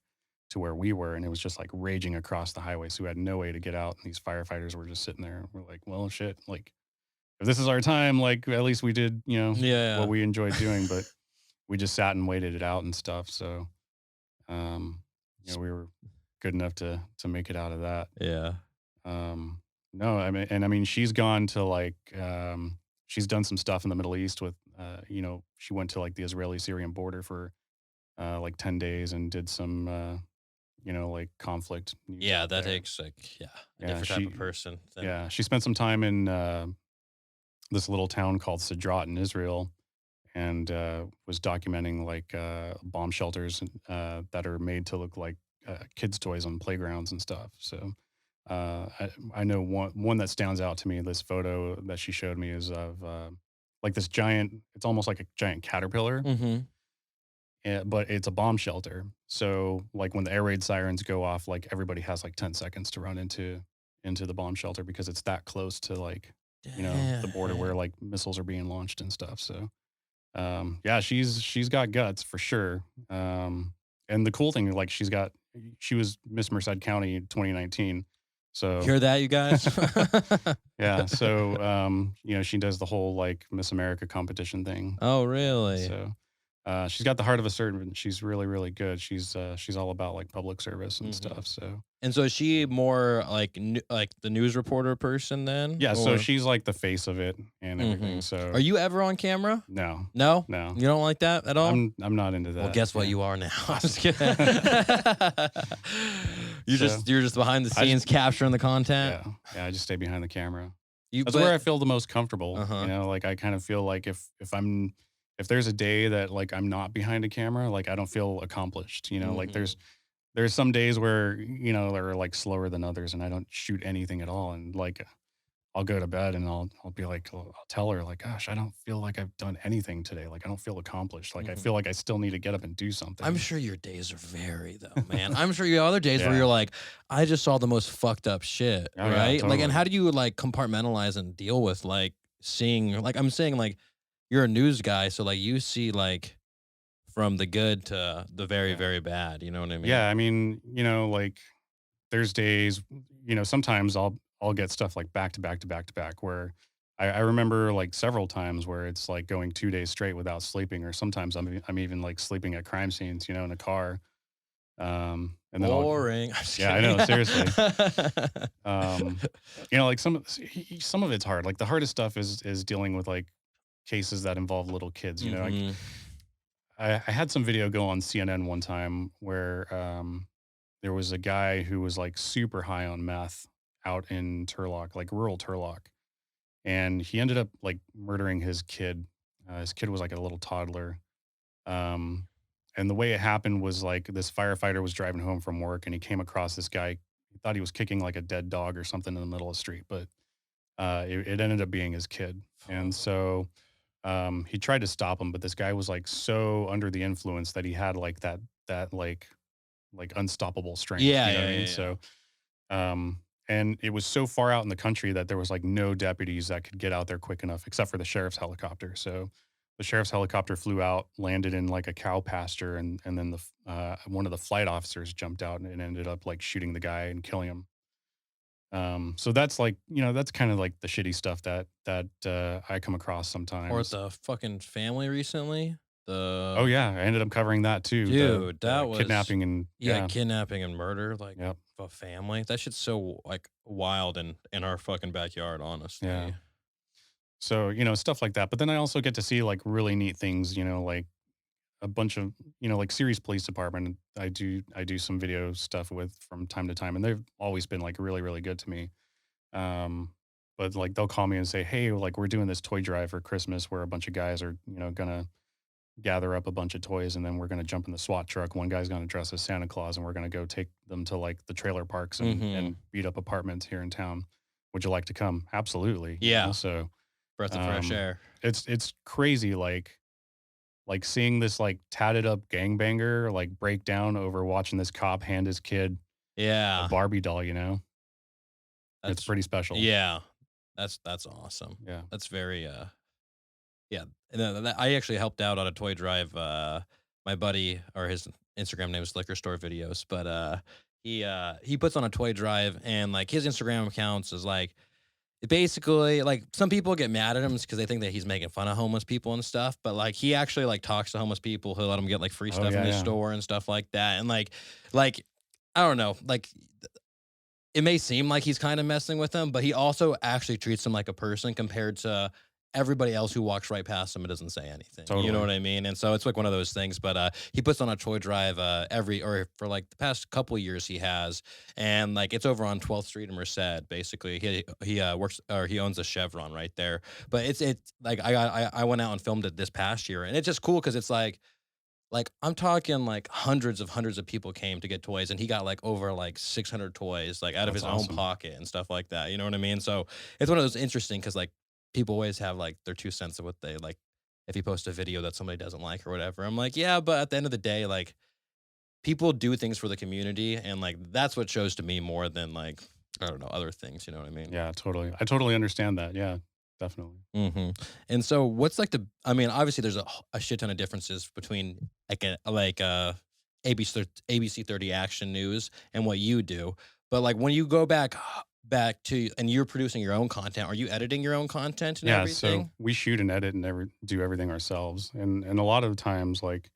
to where we were, and it was just like raging across the highway. So we had no way to get out, and these firefighters were just sitting there. We're like, well, shit, like if this is our time, like at least we did, Yeah. what we enjoyed doing, but we just sat and waited it out and stuff. So, we were good enough to make it out of that. Yeah. No, I mean, she's gone to like, she's done some stuff in the Middle East with, she went to like the Israeli-Syrian border for like 10 days and did some, like conflict news Yeah, out that there. takes like a Yeah, different type of person. Yeah, she spent some time in this little town called Sidrat in Israel, and was documenting like bomb shelters that are made to look like kids' toys on playgrounds and stuff. So I know one that stands out to me. This photo that she showed me is of like this giant. It's almost like a giant caterpillar, Mm-hmm. but it's a bomb shelter. So like when the air raid sirens go off, like everybody has like 10 seconds to run into the bomb shelter because it's that close to like the border where like missiles are being launched and stuff. So yeah, she's got guts for sure. And the cool thing, like she was Miss Merced County 2019. So Hear that, you guys? yeah, so she does the whole like Miss America competition thing. Oh, really? So she's got the heart of a servant. She's really, really good. She's all about like public service and stuff. So And so is she more like the news reporter person then? yeah, so Or- she's like the face of it and everything. So Are you ever on camera? no, No? no, You don't like that at all? I'm not into that. Well, guess what? Yeah. You are now. I'm just kidding. So, you're just behind the I scenes just- capturing the content. Yeah, I just stay behind the camera. You, That's but- where I feel the most comfortable. Uh-huh. Like I kind of feel like if there's a day that like I'm not behind a camera, like I don't feel accomplished. Like there's some days where they're like slower than others, and I don't shoot anything at all. And like I'll go to bed and I'll be like, I'll tell her like, gosh, I don't feel like I've done anything today. Like I don't feel accomplished. Like I feel like I still need to get up and do something. I'm sure your days are vary though, man. I'm sure you have other days where Yeah. you're like, I just saw the most fucked up shit, Oh, yeah, right? Like, totally. and how do you like compartmentalize and deal with like seeing? Like, I'm saying like you're a news guy, so like you see like from the good to the very very bad. You know what I mean? Yeah, I mean, like there's days, sometimes I'll get stuff like back to back to back to back where I remember like several times where it's like going 2 days straight without sleeping, or sometimes I'm even like sleeping at crime scenes, in a car. And then Boring. Yeah, I know, seriously. Like some of it's hard. Like the hardest stuff is dealing with like cases that involve little kids. Mhm. I had some video go on CNN one time where there was a guy who was like super high on meth out in Turlock, like rural Turlock. And he ended up like murdering his kid. His kid was like a little toddler. And the way it happened was like this firefighter was driving home from work and he came across this guy. He thought he was kicking like a dead dog or something in the middle of the street, but it ended up being his kid. And so he tried to stop him, but this guy was like so under the influence that he had like that like unstoppable strength. Yeah, you know what I yeah, mean? yeah. So and it was so far out in the country that there was like no deputies that could get out there quick enough except for the sheriff's helicopter. So the sheriff's helicopter flew out, landed in like a cow pasture, and then one of the flight officers jumped out and ended up like shooting the guy and killing him. So that's like, that's kind of like the shitty stuff that I come across sometimes. Or the fucking family recently. Oh yeah, I ended up covering that too. Dude, that was kidnapping and kidnapping and murder, like Yep. a family. That shit's so like wild in our fucking backyard, honestly. Yeah. So, stuff like that. But then I also get to see like really neat things, like a bunch of, like Ceres Police Department. I do some video stuff with from time to time, and they've always been like really, really good to me. But like they'll call me and say, hey, like we're doing this toy drive for Christmas where a bunch of guys are, gonna gather up a bunch of toys, and then we're going to jump in the SWAT truck. One guy's going to dress as Santa Claus, and we're going to go take them to like the trailer parks and beat up apartments here in town. Would you like to come? Absolutely. Yeah. So breath of fresh air. It's crazy, like seeing this like tatted up gangbanger like break down over watching this cop hand his kid a Barbie doll. It's pretty special. Yeah, that's awesome. Yeah, that's very yeah. And I actually helped out on a toy drive. My buddy, or his Instagram name is Liquor Store Videos, but he puts on a toy drive, and like his Instagram accounts is like, basically, like, some people get mad at him because they think that he's making fun of homeless people and stuff. But like, he actually like talks to homeless people. He'll let them get like free stuff in his store and stuff like that. And like I don't know, like, it may seem like he's kind of messing with them, but he also actually treats them like a person compared to everybody else who walks right past him and doesn't say anything. Totally. You know what I mean? And so it's like one of those things. But he puts on a toy drive for like the past couple of years he has, and like it's over on 12th Street in Merced. Basically, he works, or he owns a Chevron right there. But it's like I went out and filmed it this past year, and it's just cool because it's like I'm talking like hundreds of people came to get toys, and he got like over like 600 toys like out of his own pocket and stuff like that. You know what I mean? So it's one of those interesting because like people always have like their 2 cents of what they like. If you post a video that somebody doesn't like or whatever, I'm like, yeah, but at the end of the day, like, people do things for the community, and like that's what shows to me more than like, I don't know, other things. You know what I mean? Yeah, totally. I totally understand that. Yeah, definitely. Mm-hmm. And so, what's like I mean, obviously, there's a shit ton of differences between ABC 30 Action News and what you do. But like when you go back to, and you're producing your own content, are you editing your own content and everything? So we shoot and edit and do everything ourselves. And a lot of times, like,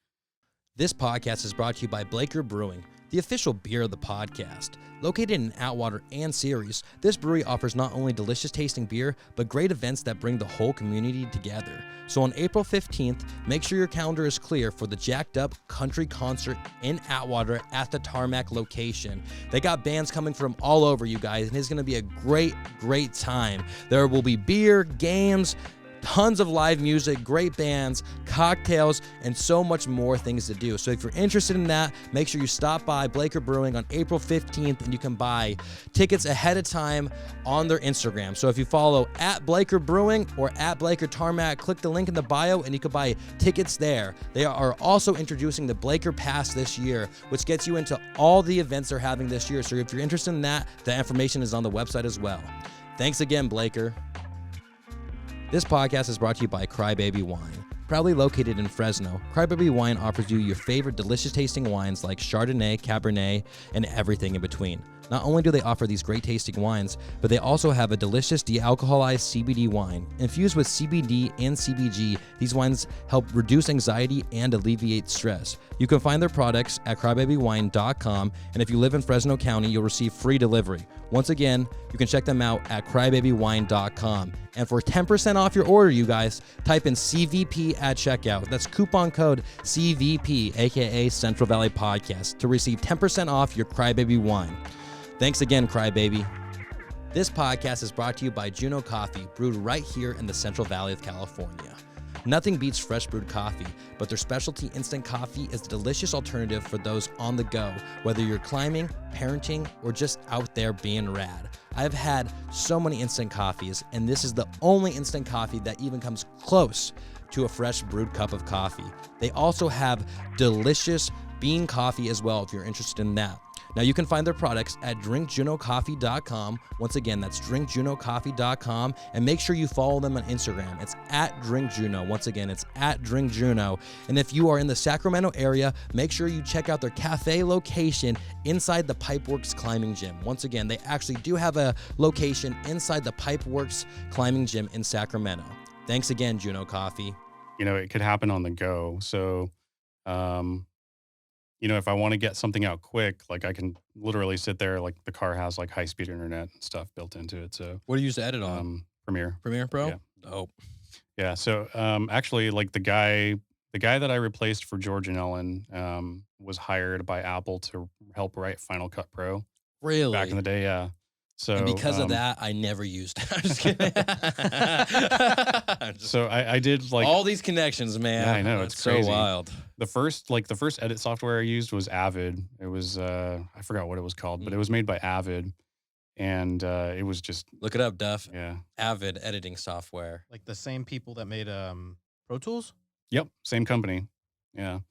this podcast is brought to you by Blaker Brewing, the official beer of the podcast. Located in Atwater and Ceres, this brewery offers not only delicious tasting beer, but great events that bring the whole community together. So on April 15th, make sure your calendar is clear for the Jacked Up Country Concert in Atwater at the Tarmac location. They got bands coming from all over, you guys, and it's going to be a great, great time. There will be beer, games, tons of live music, great bands, cocktails, and so much more things to do. So if you're interested in that, make sure you stop by Blaker Brewing on April 15th, and you can buy tickets ahead of time on their Instagram. So if you follow at Blaker Brewing or at Blaker Tarmac, click the link in the bio and you can buy tickets there. They are also introducing the Blaker Pass this year, which gets you into all the events they're having this year. So if you're interested in that, the information is on the website as well. Thanks again, Blaker. This podcast is brought to you by Crybaby Wine. Proudly located in Fresno, Crybaby Wine offers you your favorite delicious tasting wines like Chardonnay, Cabernet, and everything in between. Not only do they offer these great tasting wines, but they also have a delicious de-alcoholized CBD wine. Infused with CBD and CBG, these wines help reduce anxiety and alleviate stress. You can find their products at crybabywine.com, and if you live in Fresno County, you'll receive free delivery. Once again, you can check them out at crybabywine.com. And for 10% off your order, you guys, type in CVP at checkout. That's coupon code CVP, aka Central Valley Podcast, to receive 10% off your Crybaby wine. Thanks again, Crybaby. This podcast is brought to you by Juno Coffee, brewed right here in the Central Valley of California. Nothing beats fresh brewed coffee, but their specialty instant coffee is the delicious alternative for those on the go, whether you're climbing, parenting, or just out there being rad. I've had so many instant coffees, and this is the only instant coffee that even comes close to a fresh brewed cup of coffee. They also have delicious bean coffee as well if you're interested in that. Now, you can find their products at drinkjunocoffee.com. Once again, that's drinkjunocoffee.com. And make sure you follow them on Instagram. It's at drinkjuno. Once again, it's at drinkjuno. And if you are in the Sacramento area, make sure you check out their cafe location inside the Pipeworks Climbing Gym. Once again, they actually do have a location inside the Pipeworks Climbing Gym in Sacramento. Thanks again, Juno Coffee. You know, it could happen on the go. So, you know, if I want to get something out quick, like I can literally sit there, like the car has like high-speed internet and stuff built into it. So what do you use to edit on? Premiere Pro? Yeah. Dope. Yeah. So actually, like the guy that I replaced for George and Ellen was hired by Apple to help write Final Cut Pro. Really? Back in the day, yeah. So And because of that, I never used it. I'm just kidding. so I did like all these connections, man. Yeah, I know, it's so crazy. wild. the first edit software I used was Avid. It was I forgot what it was called, but it was made by Avid, and it was just Look it up, Duff. yeah. Avid editing software. Like the same people that made Pro Tools. Yep, same company. Yeah.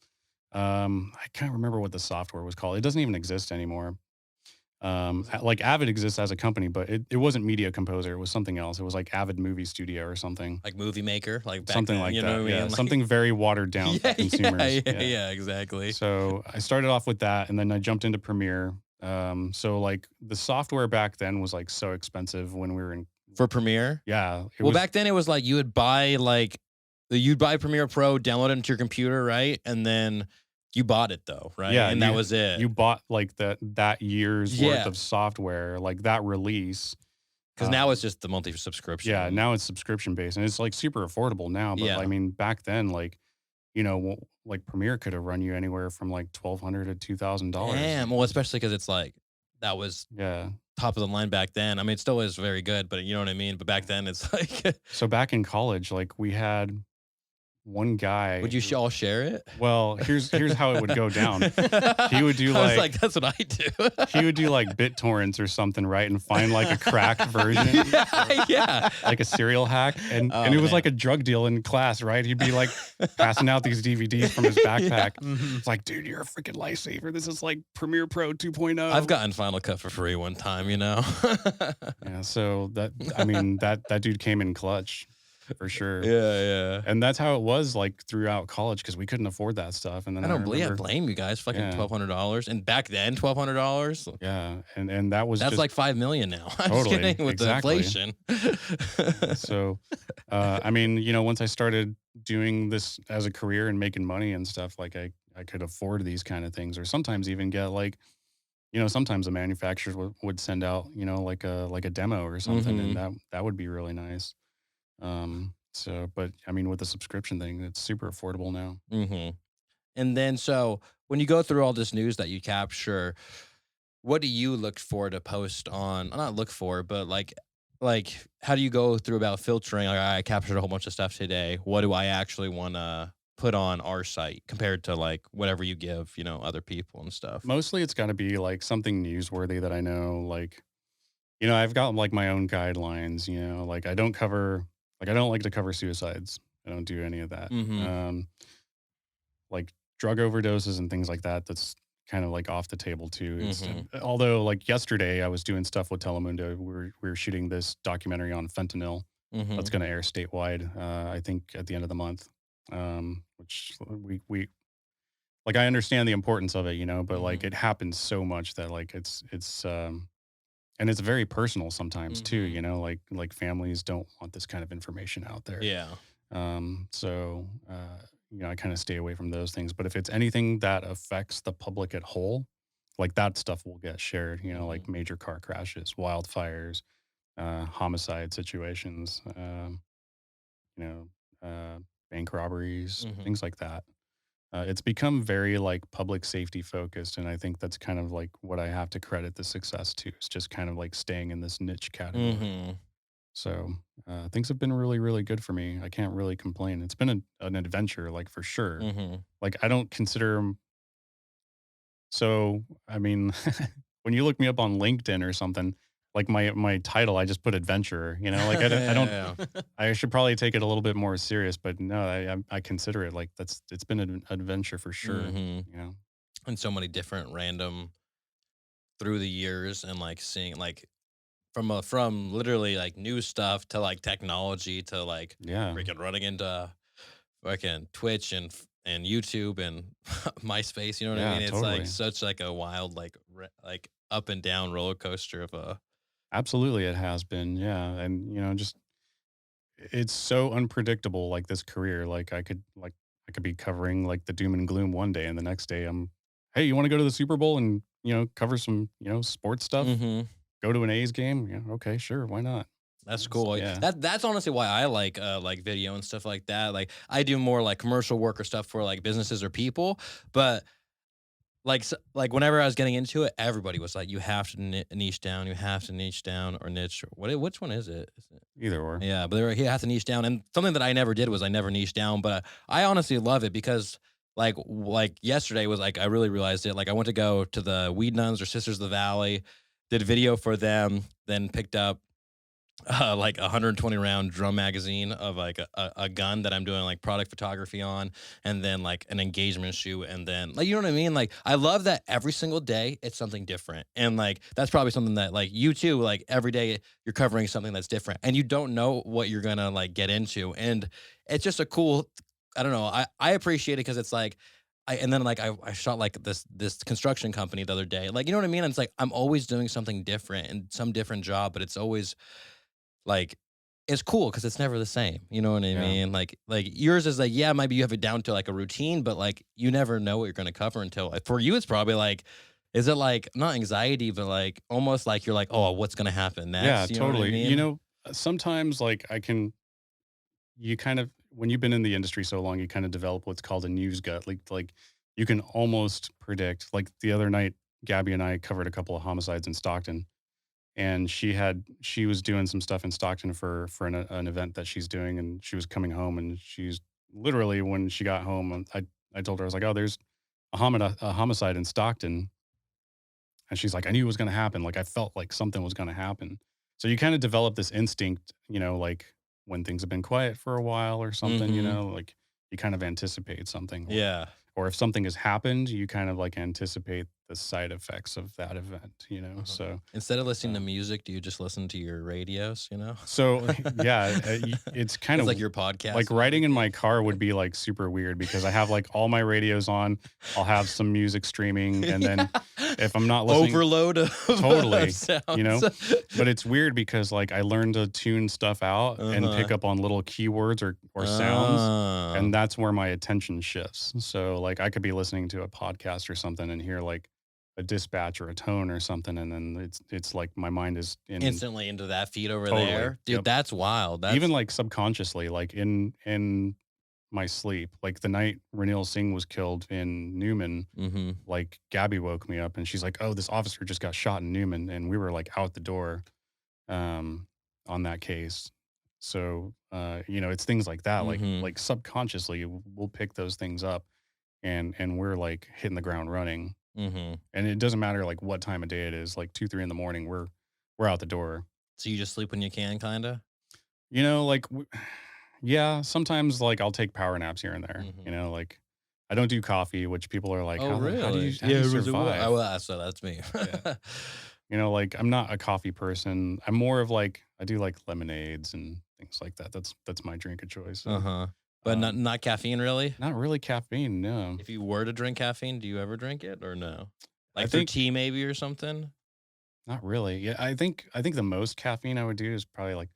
I can't remember what the software was called. It doesn't even exist anymore. Like Avid exists as a company, but it wasn't Media Composer. It was something else. It was like Avid Movie Studio or something. Like Movie Maker, like back Something then, like you that. know what I Yeah, mean? Like- something very watered down for consumers. Yeah, exactly. So I started off with that, and then I jumped into Premiere. So like the software back then was like so expensive when we were in. For Premiere? Yeah. Back then it was like you would buy Premiere Pro, download it into your computer, right? And then you bought it though, right? Yeah, and that was it. You bought like that year's Yeah. worth of software, like that release. Because now it's just the monthly subscription. Yeah, now it's subscription based, and it's like super affordable now. But Yeah. I mean, back then, like, like Premiere could have run you anywhere from like $1,200 to $2,000. Damn. Well, especially because it's like that was Yeah. top of the line back then. I mean, it still is very good, but you know what I mean? But back then it's like So back in college, like we had one guy. would you all share it? Well, here's how it would go down. He would do I was like- like, that's what I do. He would do like BitTorrents or something, right? And find like a cracked version. yeah. Like a serial hack, and Oh, it was man. like a drug deal in class, right? He'd be like passing out these DVDs from his backpack. It's like, dude, you're a freaking lifesaver. This is like Premiere Pro 2.0. I've gotten Final Cut for free one time, you know. Yeah, so that dude came in clutch for sure. yeah. And that's how it was like throughout college because we couldn't afford that stuff. And then I don't remember- blame you guys. Fucking Yeah. $1,200, and back then $1,200. Yeah, and that was That's just, like $5 million now. I'm Totally, just kidding with exactly. the inflation. So, I mean, once I started doing this as a career and making money and stuff, like I could afford these kind of things, or sometimes even get like, sometimes the manufacturers would send out, like a demo or something, and that would be really nice. But I mean, with the subscription thing, it's super affordable now. Mm-hmm. And then, so when you go through all this news that you capture, what do you look for to post on? Not look for, but like, how do you go through about filtering? Like, I captured a whole bunch of stuff today. What do I actually want to put on our site compared to like whatever you give, other people and stuff? Mostly, it's got to be like something newsworthy that I know. Like, I've got like my own guidelines. Like I don't like to cover suicides. I don't do any of that. Like drug overdoses and things like that. That's kind of like off the table too. Although like yesterday I was doing stuff with Telemundo. We were shooting this documentary on fentanyl that's going to air statewide. I think at the end of the month. Which we like. I understand the importance of it, but like it happens so much that like it's and it's very personal sometimes too. Like families don't want this kind of information out there. Yeah. So I kind of stay away from those things. But if it's anything that affects the public at whole, like that stuff will get shared. Like major car crashes, wildfires, homicide situations. Bank robberies, things like that. It's become very like public safety focused, and I think that's kind of like what I have to credit the success to. It's just kind of like staying in this niche category. So things have been really, really good for me. I can't really complain. It's been an adventure, like for sure. Like I don't consider. So I mean, when you look me up on LinkedIn or something, like my title, I just put adventurer. Like I don't. Yeah. I should probably take it a little bit more serious, but no, I consider it like it's been an adventure for sure. And so many different random through the years, and like seeing like from literally like new stuff to like technology to like freaking running into fucking Twitch and YouTube and MySpace. You know what I mean? It's totally. like such like a wild like up and down roller coaster of a. Absolutely, it has been, yeah, and just it's so unpredictable. Like this career, like I could be covering like the doom and gloom one day, and the next day hey, you want to go to the Super Bowl and cover some sports stuff? Go to an A's game? Yeah, okay, sure, why not? That's cool. Yeah. That's honestly why I like video and stuff like that. Like I do more like commercial work or stuff for like businesses or people, but like whenever I was getting into it, everybody was like, "You have to niche down. You have to niche down or niche." Which one is it? Either or. Yeah, but he has to niche down, and something that I never did was I never niche down. But I honestly love it because like yesterday was like I really realized it. Like I went to go to the Weed Nuns or Sisters of the Valley, did a video for them, then picked up like a 120 round drum magazine of like a gun that I'm doing like product photography on, and then like an engagement shoot, and then like you know what I mean. Like I love that every single day it's something different, and like that's probably something that like you too, like every day you're covering something that's different, and you don't know what you're gonna like get into, and it's just a cool. I don't know. I appreciate it because it's like. And then like I shot like this construction company the other day, like you know what I mean. And it's like I'm always doing something different and some different job, but it's always like it's cool because it's never the same. You know what I mean? Like yours is like, yeah, maybe you have it down to like a routine, but like you never know what you're gonna cover until for you it's probably like is it like not anxiety, but like almost like you're like, oh, what's gonna happen next? Yeah, You know what I totally. mean? You know, sometimes like you kind of when you've been in the industry so long, you kind of develop what's called a news gut. Like you can almost predict. Like the other night, Gabby and I covered a couple of homicides in Stockton, and she was doing some stuff in Stockton for an event that she's doing, and she was coming home, and she's literally when she got home, I told her, I was like, oh, there's a homicide in Stockton, and she's like, I knew it was going to happen. Like I felt like something was going to happen. So you kind of develop this instinct, like when things have been quiet for a while or something, like you kind of anticipate something. Yeah. Or if something has happened, you kind of like anticipate the side effects of that event, So Instead of listening to music, do you just listen to your radios? So yeah, it's kind It's of like your podcast. like riding in my car would be like super weird because I have like all my radios on. I'll have some music streaming, and then if I'm not listening, overload of totally, sounds. But it's weird because like I learned to tune stuff out and pick up on little keywords or sounds, and that's where my attention shifts. So like I could be listening to a podcast or something and hear like a dispatch or a tone or something, and then it's like my mind is instantly into that feed over Totally. there, dude. Yep. That's wild. That's even like subconsciously, like in my sleep, like the night Ranil Singh was killed in Newman, like Gabby woke me up and she's like, oh, this officer just got shot in Newman, and we were like out the door on that case. So it's things like that, like subconsciously we'll pick those things up, and we're like hitting the ground running. And it doesn't matter like what time of day it is, like 2-3 in the morning, we're out the door. So you just sleep when you can, kind of? Like yeah, sometimes like I'll take power naps here and there. Like I don't do coffee, which people are like, oh, really? How do you survive? Oh, well, so that's me. Yeah. Like I'm not a coffee person. I'm more of like I do like lemonades and things like that. That's my drink of choice. But not caffeine, really? Not really caffeine, no. If you were to drink caffeine, do you ever drink it or no? Like I for think tea maybe or something? Not really. Yeah, I think the most caffeine I would do is probably like,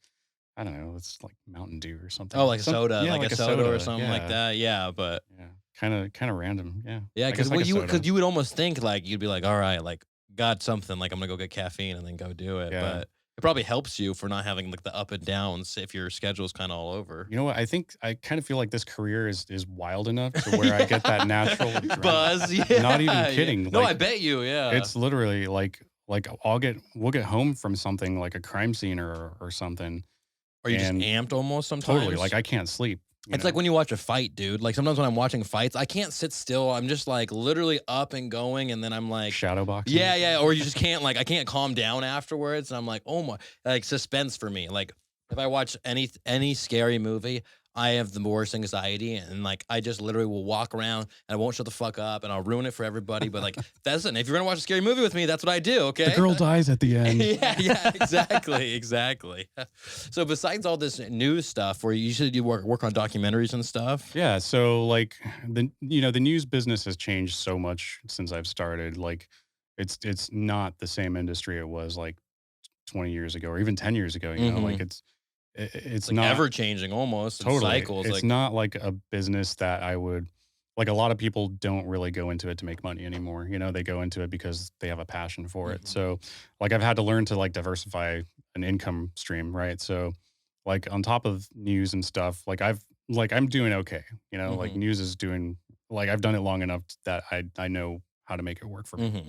I don't know, it's like Mountain Dew or something. Oh, like a soda, yeah, like a soda or something yeah. like that. Yeah, but Yeah, kind of random. Yeah. yeah, I because guess like a soda. you would almost think like you'd be like, all right, like got something, like I'm gonna go get caffeine and then go do it. Yeah. But it probably helps you for not having like the up and downs if your schedule's kind of all over. You know what? I think I kind of feel like this career is wild enough to where I get that natural buzz. Yeah, Not even kidding. Yeah. No, like, I bet you. Yeah, it's literally like we'll get home from something like a crime scene or something. Or you just and amped almost sometimes. Totally. Like I can't sleep. It's like when you watch a fight, dude. Like sometimes when I'm watching fights, I can't sit still. I'm just like literally up and going, and then I'm like shadow boxing. Yeah. Or you just can't I can't calm down afterwards. And I'm like, oh my, like suspense for me. Like if I watch any scary movie, I have the worst anxiety, and like I just literally will walk around and I won't shut the fuck up, and I'll ruin it for everybody. But like that's it. If you're gonna watch a scary movie with me, that's what I do. Okay. The girl dies at the end. yeah, exactly. So besides all this news stuff, where you usually do work on documentaries and stuff. Yeah. So like the news business has changed so much since I've started. Like it's not the same industry it was like 20 years ago or even 10 years ago. You know, like it's like not ever changing almost. totally. Cycles. It's like, not like a business that I would like. A lot of people don't really go into it to make money anymore. They go into it because they have a passion for it. So like I've had to learn to like diversify an income stream, right? So like on top of news and stuff, like I'm doing okay. Like news is doing, like I've done it long enough that I know how to make it work for me. Mm-hmm.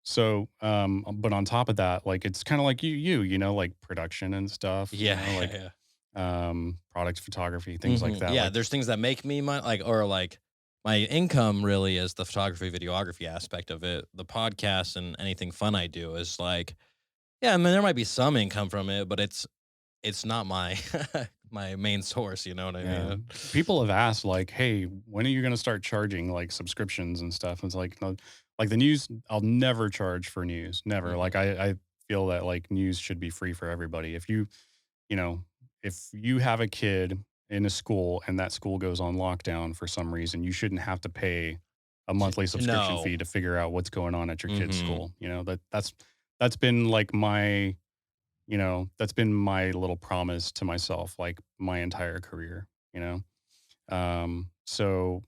So, but on top of that, like it's kind of like you know, like production and stuff. Yeah, You know, like yeah. product photography, things like that. Yeah, Like, there's things that make me my income really is the photography, videography aspect of it. The podcast and anything fun I do is like, yeah, I mean, there might be some income from it, but it's not my my main source. You know what I yeah, mean? people have asked like, hey, when are you going to start charging like subscriptions and stuff? It's like, no, like the news, I'll never charge for news. Never. Mhm. Like I feel that like news should be free for everybody. If you know, if you have a kid in a school and that school goes on lockdown for some reason, you shouldn't have to pay a monthly subscription No. fee to figure out what's going on at your kid's Mhm. school. You know, that's been like my, you know, that's been my little promise to myself, like my entire career, you know? So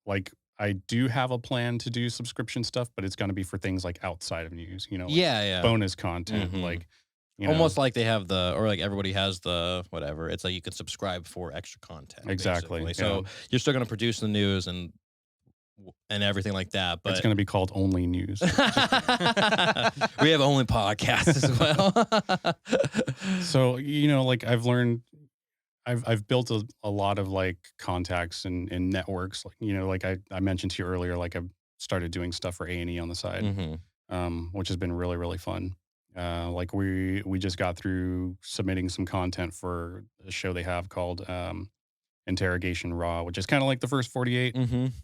like I do have a plan to do subscription stuff, but it's going to be for things like outside of news, you know, like Yeah, yeah. bonus content, Mhm. like, you know, Almost like they have or like everybody has the whatever. It's like you can subscribe for extra content. exactly. Basically. Yeah. So you're still going to produce the news and everything like that, It's but going to be called Only News. we have only podcasts as well. So, you know, like I've learned, I've built a lot of like contacts and networks, like, you know, like I mentioned to you earlier, like I've started doing stuff for A&E on the side, which has been really, really fun. Like we just got through submitting some content for a show they have called Interrogation Raw, which is kind of like the first 48.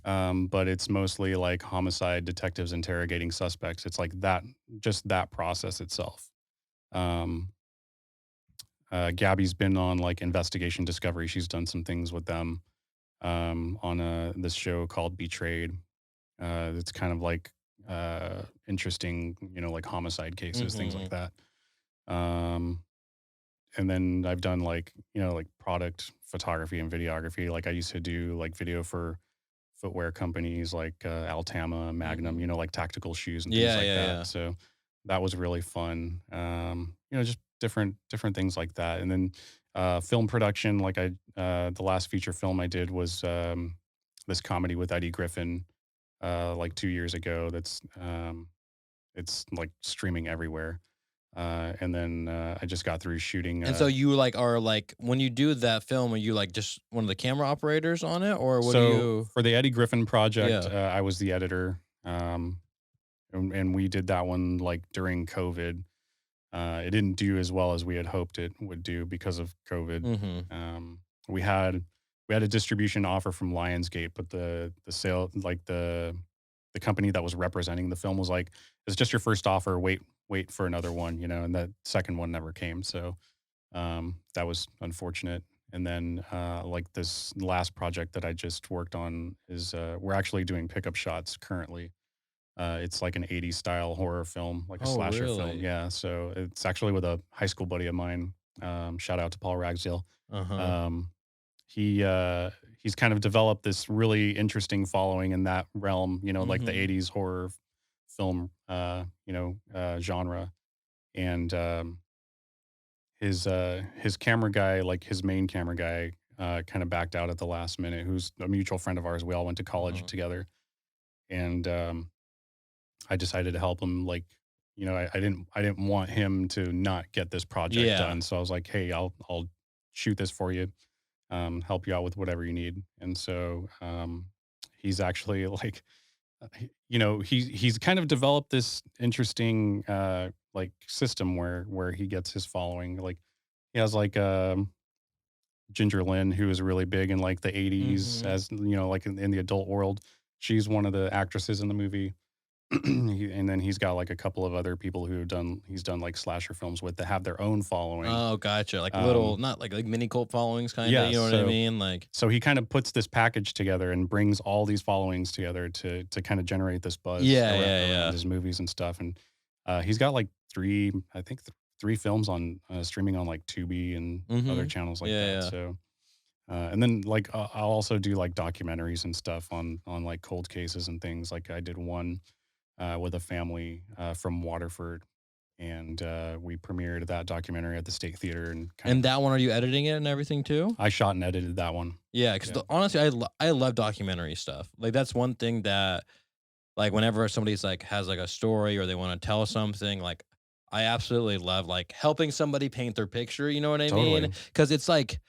But it's mostly like homicide detectives interrogating suspects. It's like that, just that process itself. Um, Gabby's been on like Investigation Discovery. She's done some things with them on this show called Betrayed. It's kind of like interesting, you know, like homicide cases, things like that. And then I've done like, you know, like product photography and videography. Like I used to do like video for footwear companies like Altama, Magnum, you know, like tactical shoes and things Yeah, like yeah, that. yeah. So that was really fun. You know, just different things like that. And then film production, like the last feature film I did was this comedy with Erik Griffin like 2 years ago. It's like streaming everywhere. And then I just got through shooting. And so you like are like when you do that film, are you like just one of the camera operators on it, or what do So you? for the Erik Griffin project, Yeah. I was the editor, and we did that one like during COVID. It didn't do as well as we had hoped it would do because of COVID. We had a distribution offer from Lionsgate, but the sale, like the company that was representing the film was like, "It's just your first offer. Wait for another one," you know. And that second one never came, so that was unfortunate. And then like this last project that I just worked on is we're actually doing pickup shots currently. It's like an 80s style horror film, like a Oh, slasher film. really? Yeah. So it's actually with a high school buddy of mine. Shout out to Paul Ragsdale. Uh-huh. Um, he's kind of developed this really interesting following in that realm, you know, like the 80s horror film, genre. And his camera guy, like his main camera guy, kind of backed out at the last minute, who's a mutual friend of ours. We all went to college together. And I decided to help him. Like, you know, I didn't want him to not get this project Yeah. done. So I was like, hey, I'll shoot this for you, help you out with whatever you need. And so he's actually like, you know, he's kind of developed this interesting like system where he gets his following. Like he has like Ginger Lynn, who is really big in like the 80s, as you know, like in the adult world. She's one of the actresses in the movie. And then he's got like a couple of other people he's done like slasher films with that have their own following. Oh, gotcha. Like little, not like mini cult followings, kind of. yeah, You know what I mean? Like, So he kind of puts this package together and brings all these followings together to kind of generate this buzz around his movies and stuff. And he's got like three films on streaming on like Tubi and other channels like that. Yeah. So and then like I'll also do like documentaries and stuff on like cold cases and things. Like I did one with a family from Waterford, and we premiered that documentary at the State Theater. And that one, are you editing it and everything too? I shot and edited that one. Yeah, because honestly, I love documentary stuff. Like that's one thing that like whenever somebody's like has like a story or they want to tell something, like I absolutely love like helping somebody paint their picture. You know what I mean? Totally. Because it's like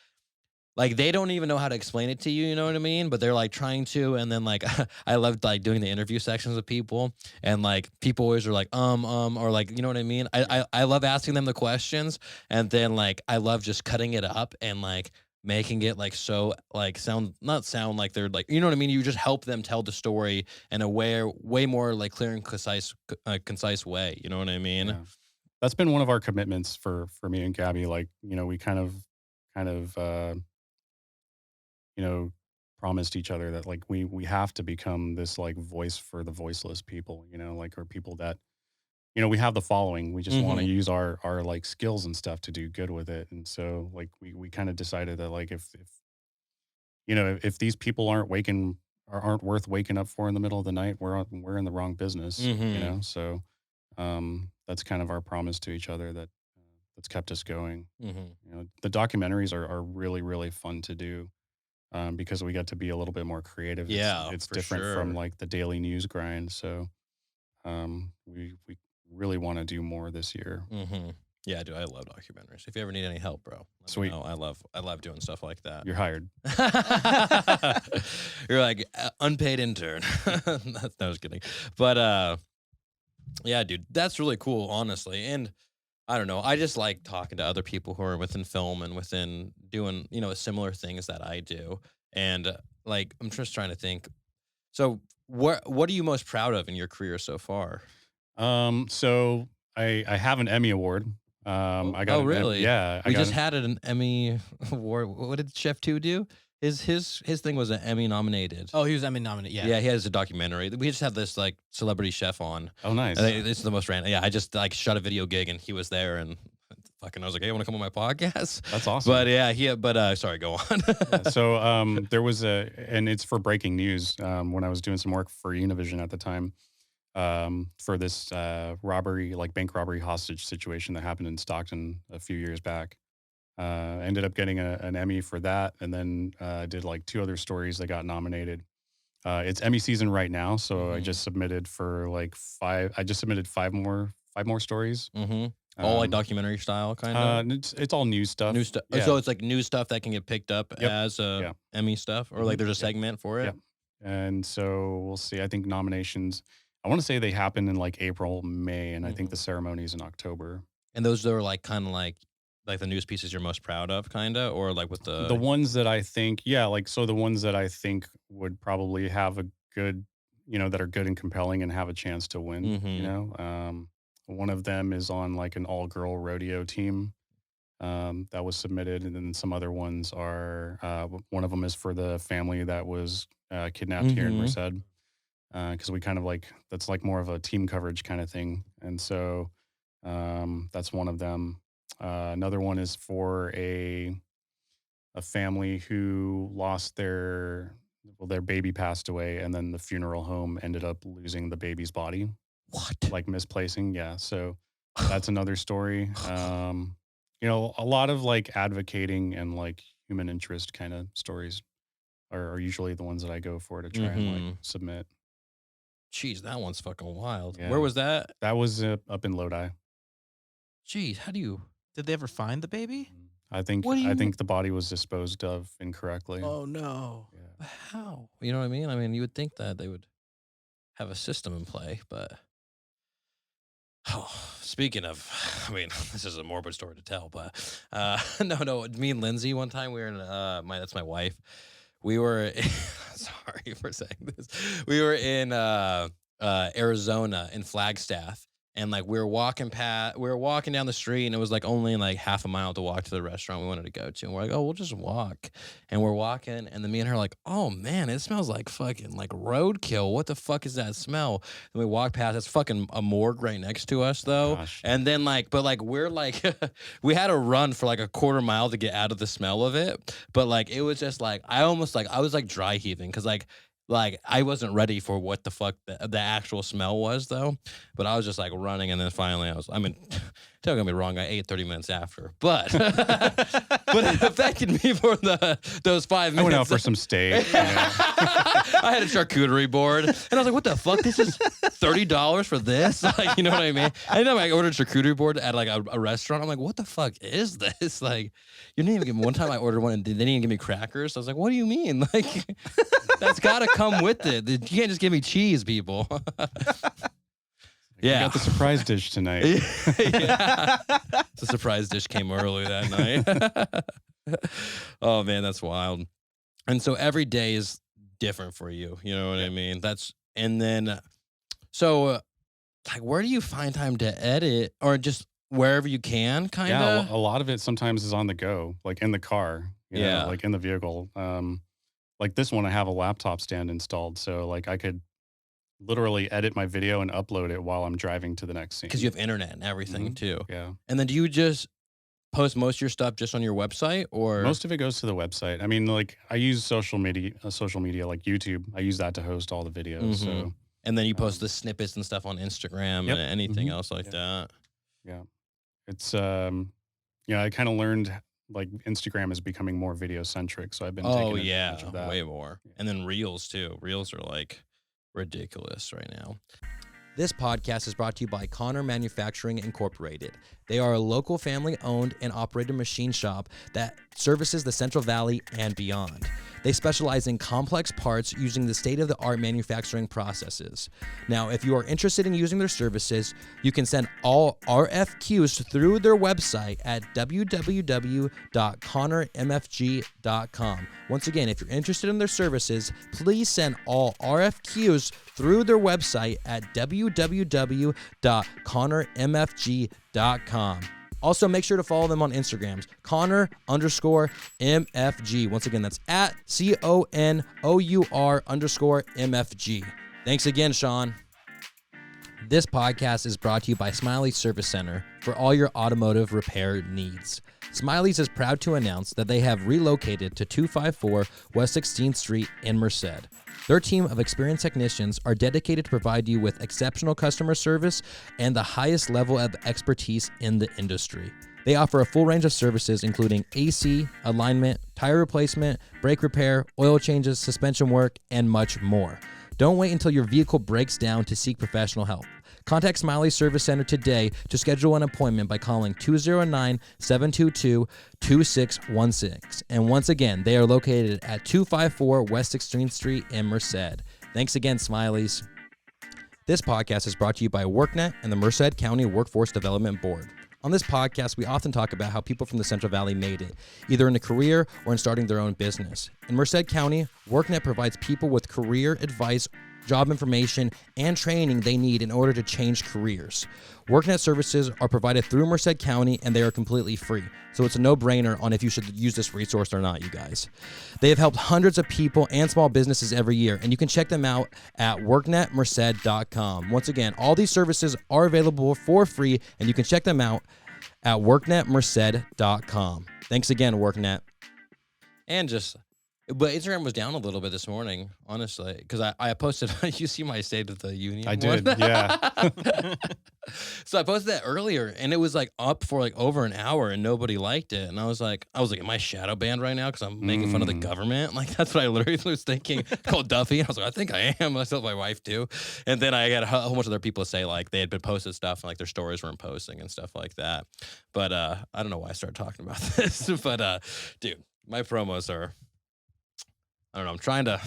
they don't even know how to explain it to you, you know what I mean? But they're like trying to, and then like I loved like doing the interview sections with people, and like people always are like or like you know what I mean? I love asking them the questions, and then like I love just cutting it up and like making it like so like not sound like they're like you know what I mean? You just help them tell the story in a way more like clear and concise way. You know what I mean? Yeah. That's been one of our commitments for me and Gabby. Like, we kind of you know, promised each other that like we have to become this like voice for the voiceless people, like or people that, we have the following. We just want to use our like skills and stuff to do good with it. And so like we kind of decided that like if these people aren't aren't worth waking up for in the middle of the night, we're in the wrong business, So that's kind of our promise to each other that's kept us going. The documentaries are really, really fun to do. Because we get to be a little bit more creative. Yeah, it's for different sure. from like the daily news grind. So we really want to do more this year. Yeah, dude, I love documentaries. If you ever need any help, bro, let me Sweet. know. I love doing stuff like that. You're hired. You're like unpaid intern. No, I was kidding. But yeah, dude, that's really cool, honestly. And I don't know. I just like talking to other people who are within film and within doing, similar things that I do. And like, I'm just trying to think. So, what are you most proud of in your career so far? So I have an Emmy award. I got really? Yeah. We just had an Emmy award. What did Chef 2 do? His thing was an Emmy nominated. Oh, he was Emmy nominated. Yeah. Yeah, he has a documentary. We just had this like celebrity chef on. Oh, nice. And it's the most random. Yeah, I just like shot a video gig and he was there and fucking I was like, hey, want to come on my podcast? That's awesome. But yeah, sorry, go on. Yeah, so there was and it's for breaking news. When I was doing some work for Univision at the time, for this bank robbery hostage situation that happened in Stockton a few years back. Ended up getting an Emmy for that, and then did like 2 other stories that got nominated. It's Emmy season right now, so I just submitted for like 5. I just submitted 5 more stories. All like documentary style, kind of. It's all news stuff. New stuff. Yeah. So it's like new stuff that can get picked up Yep. as Yeah. Emmy stuff, or like there's a segment for it. Yep. And so we'll see. I think nominations. I want to say they happen in like April, May, and I think the ceremony is in October. And those are like kind of like the news pieces you're most proud of, kind of, or like with the ones that I think, the ones that I think would probably have a good, that are good and compelling and have a chance to win. One of them is on like an all-girl rodeo team that was submitted, and then some other ones are one of them is for the family that was kidnapped here in Merced, because we kind of like that's like more of a team coverage kind of thing, and so that's one of them. Another one is for a family who lost their baby passed away, and then the funeral home ended up losing the baby's body. What? Like misplacing, yeah. So that's another story. A lot of like advocating and like human interest kind of stories are usually the ones that I go for to try and like submit. Jeez, that one's fucking wild. Yeah. Where was that? That was up in Lodi. Jeez, how do you? Did they ever find the baby? I think the body was disposed of incorrectly. Oh no. Yeah. How? You know what I mean? I mean, you would think that they would have a system in play, but speaking of, I mean, this is a morbid story to tell, but no, me and Lindsay one time we were in that's my wife. We were sorry for saying this. We were in Arizona in Flagstaff. And like we were walking down the street, and it was like only like half a mile to walk to the restaurant we wanted to go to. And we're like, oh, we'll just walk. And we're walking, and then me and her are like, oh man, it smells like fucking like roadkill. What the fuck is that smell? And we walk past. It's fucking a morgue right next to us, though. Gosh. And then we're like, we had to run for like a quarter mile to get out of the smell of it. But like it was just like I was like dry heaving because like I wasn't ready for what the fuck the actual smell was, though. But I was just like running, and then finally Don't get me wrong, I ate 30 minutes after, but but it affected me for those 5 minutes. I went out for some steak. You know? I had a charcuterie board, and I was like, "What the fuck? This is $30 for this?" Like, you know what I mean? I know I ordered a charcuterie board at like a restaurant. I'm like, "What the fuck is this?" Like, you didn't even give me. One time I ordered one, and they didn't even give me crackers. I was like, "What do you mean? Like, that's got to come with it. You can't just give me cheese, people." Yeah, got the surprise dish tonight. Yeah. The surprise dish came early that night. Oh man, that's wild. And so every day is different for you. You know what I mean? And then, so like, where do you find time to edit, or just wherever you can, kind of? Yeah, a lot of it sometimes is on the go, like in the car. You know, Yeah. like in the vehicle. Like this one, I have a laptop stand installed, so like I could literally edit my video and upload it while I'm driving to the next scene. Because you have internet and everything too. Yeah. And then do you just post most of your stuff just on your website, or Most of it goes to the website. I mean, like I use social media like YouTube. I use that to host all the videos. So and then you post the snippets and stuff on Instagram Yep. and anything else like Yeah. that? yeah, it's I kind of learned like Instagram is becoming more video centric, so I've been taking advantage of that. way more. And then Reels too. Reels are like ridiculous right now. This podcast is brought to you by Conour Manufacturing Incorporated. They are a local family-owned and operated machine shop that services the Central Valley and beyond. They specialize in complex parts using the state-of-the-art manufacturing processes. Now, if you are interested in using their services, you can send all RFQs through their website at www.conourmfg.com. Once again, if you're interested in their services, please send all RFQs through their website at www.conourmfg.com. Also, make sure to follow them on Instagrams, Conour_MFG. Once again, that's at CONOUR_MFG. Thanks again, Sean. This podcast is brought to you by Smiley Service Center for all your automotive repair needs. Smiley's is proud to announce that they have relocated to 254 West 16th Street in Merced. Their team of experienced technicians are dedicated to provide you with exceptional customer service and the highest level of expertise in the industry. They offer a full range of services including AC, alignment, tire replacement, brake repair, oil changes, suspension work, and much more. Don't wait until your vehicle breaks down to seek professional help. Contact Smiley Service Center today to schedule an appointment by calling 209-722-2616. And once again, they are located at 254 West 16th Street in Merced. Thanks again, Smileys. This podcast is brought to you by Worknet and the Merced County Workforce Development Board. On this podcast, we often talk about how people from the Central Valley made it, either in a career or in starting their own business. In Merced County, Worknet provides people with career advice, job information, and training they need in order to change careers. Worknet services are provided through Merced County, and they are completely free. So it's a no-brainer on if you should use this resource or not, you guys. They have helped hundreds of people and small businesses every year, and you can check them out at worknetmerced.com. Once again, all these services are available for free, and you can check them out at worknetmerced.com. Thanks again, Worknet. And but Instagram was down a little bit this morning, honestly, because I posted, you see my State of the Union I one? did, yeah. So I posted that earlier, and it was like up for like over an hour, and nobody liked it. And I was like, am I shadow banned right now because I'm making fun of the government? Like, that's what I literally was thinking. Called Duffy. I was like, I think I am. I told my wife too. And then I got a whole bunch of other people say like they had been posted stuff and like their stories weren't posting and stuff like that. But I don't know why I started talking about this. But dude, my promos are, I don't know. I'm trying to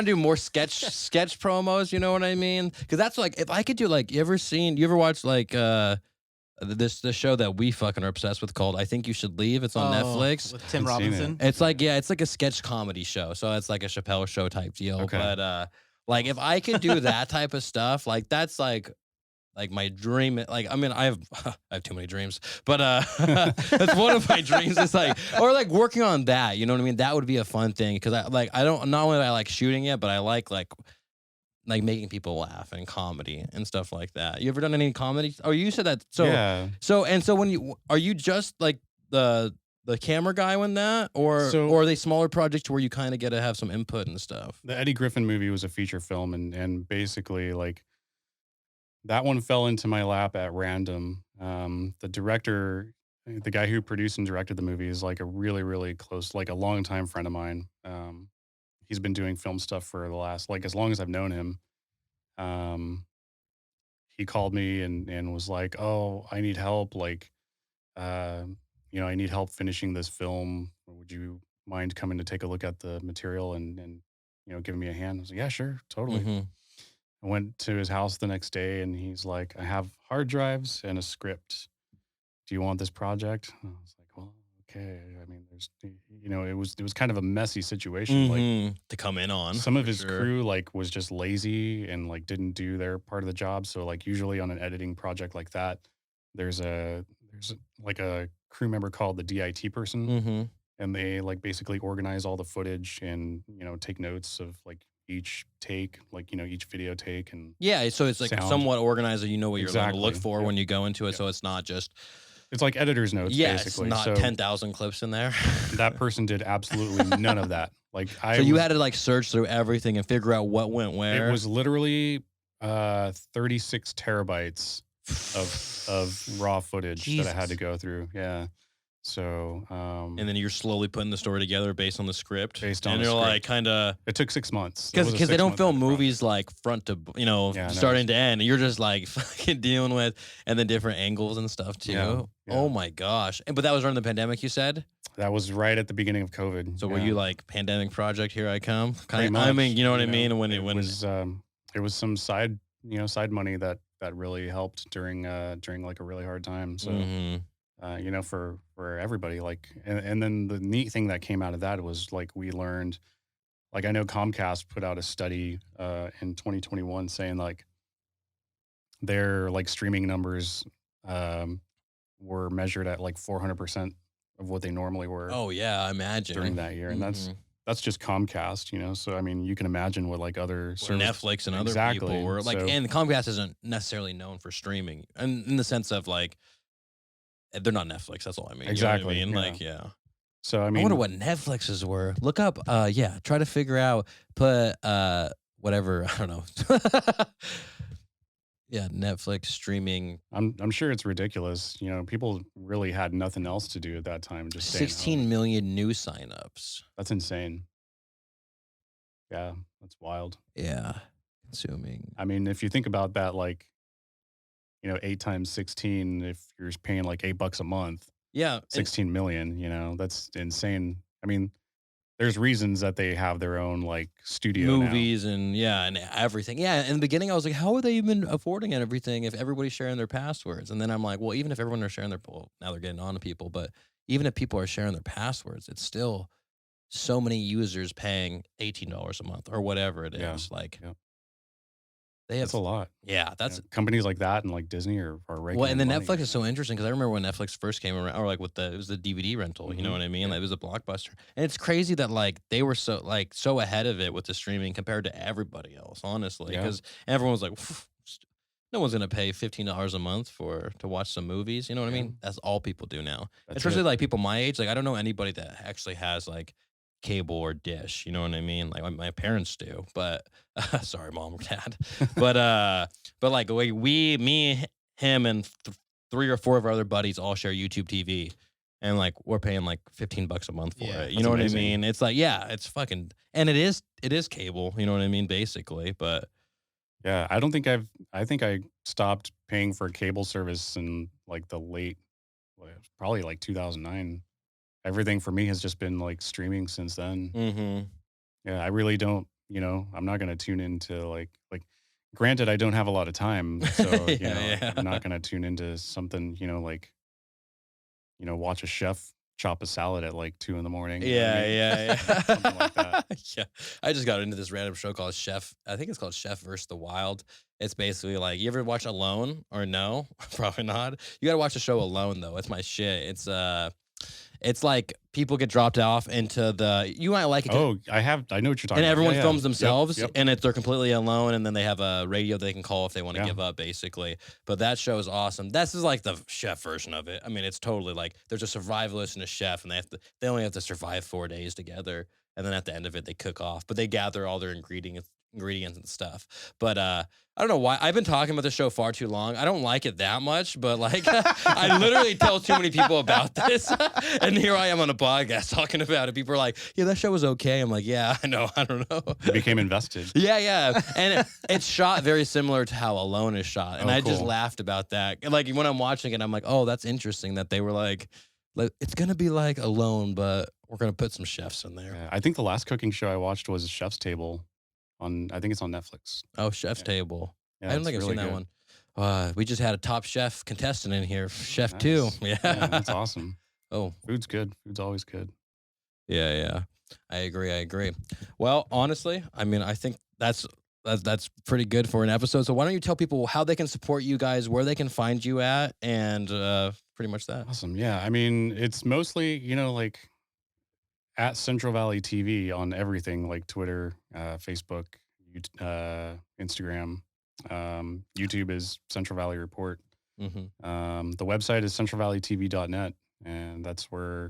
do more sketch promos. You know what I mean? Because that's like, if I could do like, you ever watch like this show that we fucking are obsessed with called I Think You Should Leave? It's on Netflix with Tim Haven't seen Robinson. It's like, yeah, it's like a sketch comedy show. So it's like a Chappelle show type deal. Okay. But like if I could do that type of stuff, like that's like my dream. Like, I mean, I have too many dreams, but that's one of my dreams. It's like, or like working on that, you know what I mean? That would be a fun thing. Because I don't, not only do I like shooting it, but I like making people laugh and comedy and stuff like that. You ever done any comedy? Oh, you said that. So, Yeah. so when are you just like the camera guy on that, or are they smaller projects where you kind of get to have some input and stuff? The Eddie Griffin movie was a feature film, and basically like that one fell into my lap at random. The director, the guy who produced and directed the movie, is like a really, really close, like a longtime friend of mine. He's been doing film stuff for the last, like, as long as I've known him. Um, he called me and was like, "Oh, I need help. Like, uh, I need help finishing this film. Would you mind coming to take a look at the material and giving me a hand?" I was like, "Yeah, sure, totally." Mm-hmm. I went to his house the next day, and he's like, "I have hard drives and a script. Do you want this project?" I was like, "Well, okay." I mean, it was kind of a messy situation. Like, Mm-hmm. To come in on some of for his sure. crew like was just lazy and like didn't do their part of the job. So like usually on an editing project like that, like a crew member called the DIT person, Mm-hmm. and they like basically organize all the footage and take notes of like each take, like each video take and Yeah, so it's like sound. somewhat organized. You know what you're going to look Exactly. for Yep. when you go into it. Yep. So it's not just It's like editor's notes, it's basically. not So 10,000 clips in there. that person did absolutely none of that. Like So you had to like search through everything and figure out what went where. it was literally 36 terabytes of raw footage that I had to Jesus. go through. Yeah. So And then you're slowly putting the story together based on the script. Based on and the you're script. like kind of it took 6 months. It was a because they don't 6-month film project. movies like front to Yeah, no, starting to end. You're just like fucking dealing with and then different angles and stuff too. Yeah, yeah. Oh my gosh! But that was during the pandemic, you said. That was right at the beginning of COVID. So were you like pandemic project? Here I come. Pretty I mean, much, you know what I mean. When it was some side money that really helped during like a really hard time. So Mhm. for everybody, like, and then the neat thing that came out of that was like we learned, like, I know Comcast put out a study in 2021 saying like their like streaming numbers were measured at like 400% of what they normally were Oh yeah, I imagine during that year, and Mhm. that's just Comcast, So I mean, you can imagine what like other Well, service Netflix and other exactly. people were like, So, and Comcast isn't necessarily known for streaming, and in the sense of like they're not Netflix. That's all I mean. Exactly, You know what I mean? yeah. Like, yeah. so I I mean, wonder what Netflix's were. Look up. Yeah. Try to figure out. Put whatever. I don't know. Yeah, Netflix streaming. I'm sure it's ridiculous. People really had nothing else to do at that time. Just staying 16 home. million new signups. That's insane. Yeah, that's wild. Yeah, consuming. I mean, if you think about that, like, 8 times 16, if you're paying like $8 a month, Yeah, and 16 million, that's insane. I mean, there's reasons that they have their own like studio now. movies and yeah, and everything. Yeah, in the beginning I was like, how are they even affording everything if everybody's sharing their passwords? And then I'm like, well, even if everyone are sharing their, well, now they're getting on to people, but even if people are sharing their passwords, it's still so many users paying $18 a month or whatever it is. Yeah, Like yeah. they have, That's a lot. yeah, that's Companies like that and like Disney are raking well, and in then money. Netflix is so interesting because I remember when Netflix first came around, or like with it was the DVD rental. You know Mhm, what I mean? yeah. Like, it was a blockbuster, and it's crazy that like they were so ahead of it with the streaming compared to everybody else. Honestly, Yeah. because everyone was like, no one's gonna pay $15 a month to watch some movies. You know what I Yeah. mean? That's all people do now, That's especially it. like people my age. Like I don't know anybody that actually has like cable or dish. You know what I mean? Like my parents do, but sorry, mom or dad. But like the way me, him, and 3 or 4 of our other buddies all share YouTube TV, and like we're paying like $15 a month for Yeah, it. You that's know what amazing. I mean? It's like, yeah, it's fucking, and it is cable. You know what I mean? Basically, but Yeah, I think I stopped paying for cable service in like the late, probably like 2009. Everything for me has just been like streaming since then. mm-hmm. Yeah, I really don't, I'm not going to tune into granted, I don't have a lot of time. So, Yeah. I'm not going to tune into something, like, watch a chef chop a salad at like 2 a.m. Yeah. Something like that. Yeah. I just got into this random show called Chef. I think it's called Chef versus the Wild. It's basically like, you ever watch Alone or no? Probably not. You got to watch the show Alone though. It's my shit. It's like people get dropped off into you might like it. Oh, I know what you're talking And about. everyone Yeah, yeah. films Yep, themselves, yep. and they're completely alone, and then they have a radio they can call if they want to Yeah. give up, basically. But that show is awesome. This is like the chef version of it. I mean, it's totally like there's a survivalist and a chef, and they only have to survive 4 days together, and then at the end of it, they cook off. But they gather all their ingredients and stuff. But I don't know why. I've been talking about the show far too long. I don't like it that much, but like I literally tell too mmany people about this. And here I am on a podcast talking about it. People are like, yeah, that show was okay. I'm like, yeah, I know. I don't know. You became invested. Yeah. And it's shot very similar to how Alone is shot. And I just cool. laughed about that. Like when I'm watching it, I'm like, oh, that's interesting that they were like it's going to be like Alone, but we're going to put some chefs in there. Yeah, I think the last cooking show I watched was Chef's Table I think it's on Netflix. Oh, Chef's Table. Yeah, I don't it's think I've really seen that good. one. We just had a top chef contestant in here, Chef Nice. 2. Yeah. That's awesome. Oh, Food's good. Food's always good. yeah. I agree. Well, honestly, I mean, I think that's pretty good for an episode. So why don't you tell people how they can support you guys, where they can find you at, and pretty much that. Awesome. Yeah. I mean, it's mostly, like at Central Valley TV on everything like Twitter, Facebook, Instagram. YouTube is Central Valley Report. Mm-hmm. The website is centralvalleytv.net, and that's where,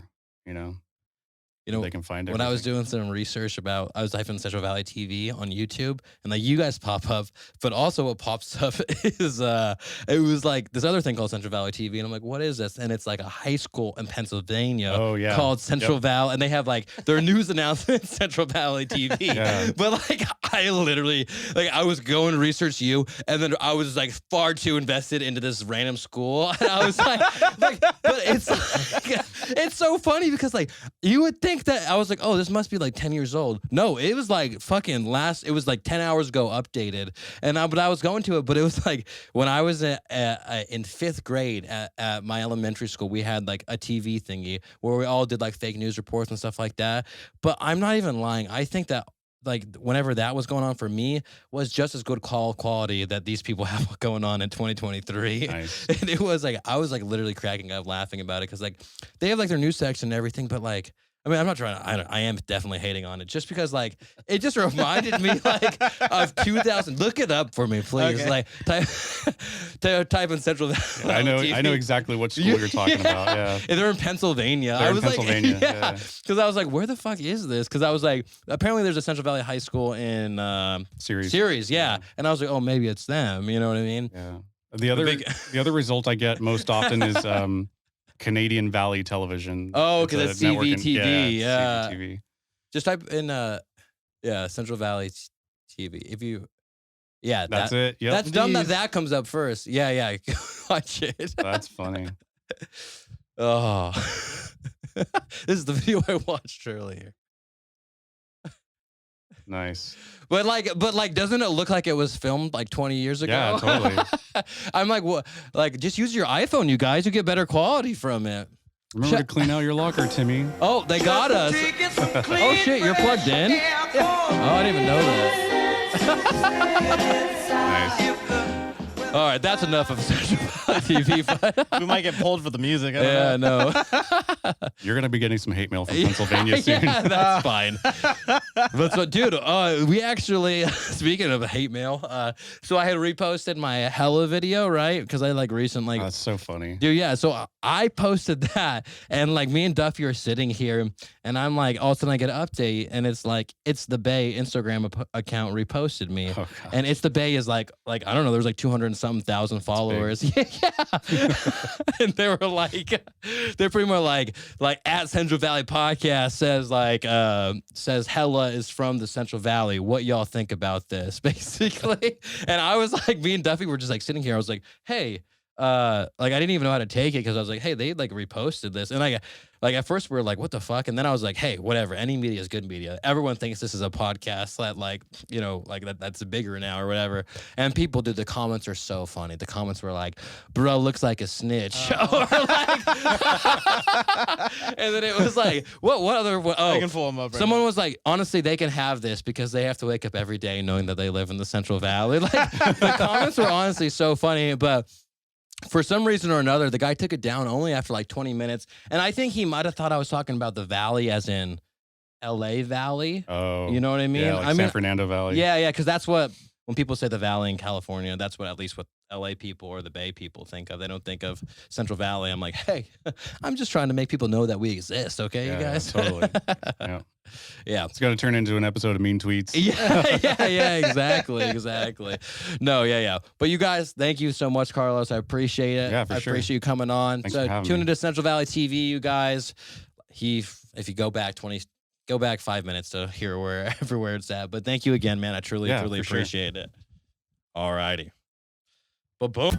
they can find it. When I was doing some research I was typing Central Valley TV on YouTube, and like you guys pop up, but also what pops up is it was like this other thing called Central Valley TV, and I'm like, what is this? And it's like a high school in Pennsylvania called Central Valley, and they have like their news announcements Central Valley TV. Yeah. But like I literally I was going to research you, and then I was like far too invested into this random school, and I was like but it's like, it's so funny because like you would think that I was like, oh, this must be like 10 years old. No, it was like fucking it was like 10 hours ago updated. But I was going to it, but it was like when I was in 5th grade at my elementary school, we had like a TV thingy where we all did like fake news reports and stuff like that. But I'm not even lying. I think that like whenever that was going on for me was just as good call quality that these people have going on in 2023. Nice. And it was like, I was like literally cracking up laughing about it. Cause like they have like their news section and everything, but like, I mean, I'm not trying to, I am definitely hating on it just because like, it just reminded me like of 2000. Look it up for me, please. Okay. Like type in Central Valley. I know exactly what school you're talking about. Yeah. And they're in Pennsylvania. They're I in was Pennsylvania, like, yeah. yeah. Because I was like, where the fuck is this? Because I was like, apparently there's a Central Valley High School in Ceres. yeah. And I was like, oh, maybe it's them. You know what I mean? Yeah. The other result I get most often is Canadian Valley Television. Oh, It's because it's a network CVTV. Yeah. CVTV. Just type in Central Valley TV. If you That's it. Yep. That's dumb that comes up first. Yeah. Watch it. That's funny. Oh. This is the video I watched earlier. Nice. But doesn't it look like it was filmed like 20 years ago? Yeah, totally. I'm like, what? Like, just use your iPhone, you guys. You get better quality from it. Remember to clean out your locker, Timmy. Oh, they got us. Oh shit, you're plugged in? Oh, I didn't even know that. Nice. All right, that's enough of Central Valley TV. But We might get pulled for the music. I don't know. no. You're going to be getting some hate mail from Pennsylvania soon. Yeah, that's fine. But so, dude, we actually, speaking of hate mail, so I had reposted my Hella video, right? Because I like recently. That's so funny. Dude, yeah. So I posted that, and like me and Duffy are sitting here, and I'm like, all of a sudden I get an update, and it's like, it's the Bay Instagram account reposted me, Oh, and it's the Bay is like I don't know, there's like 200 and something thousand followers. Yeah. And they were like, they're pretty much like at Central Valley Podcast says Hella is from the Central Valley. What y'all think about this, basically? And I was like, me and Duffy were just like sitting here. I was like, hey. I didn't even know how to take it because I was like, hey, they like reposted this, and like at first we were like, what the fuck, and then I was like, hey, whatever, any media is good media. Everyone thinks this is a podcast that that's bigger now or whatever. And people, dude, the comments are so funny. The comments were like, bro looks like a snitch, or like, and then it was like, what other? I can pull them up. Right Someone now. was like, honestly, they can have this because they have to wake up every day knowing that they live in the Central Valley. Like the comments were honestly so funny, but. For some reason or another, the guy took it down only after like 20 minutes. And I think he might have thought I was talking about the valley as in LA Valley. Oh. You know what I mean? Yeah, like San Fernando Valley. Yeah, because that's what, when people say the valley in California, that's what at least what LA people or the Bay people think of. They don't think of Central Valley. I'm like, hey, I'm just trying to make people know that we exist, okay, you Yeah, guys? totally. Yeah. Yeah. It's going to turn into an episode of Mean Tweets. Yeah, exactly. No, yeah. But you guys, thank you so much, Carlos. I appreciate it. Yeah, for sure. Appreciate you coming on. Thanks for having tune me. into Central Valley TV, you guys. If you go back 5 minutes to hear everywhere it's at. But thank you again, man. I truly appreciate it. All righty. Boom.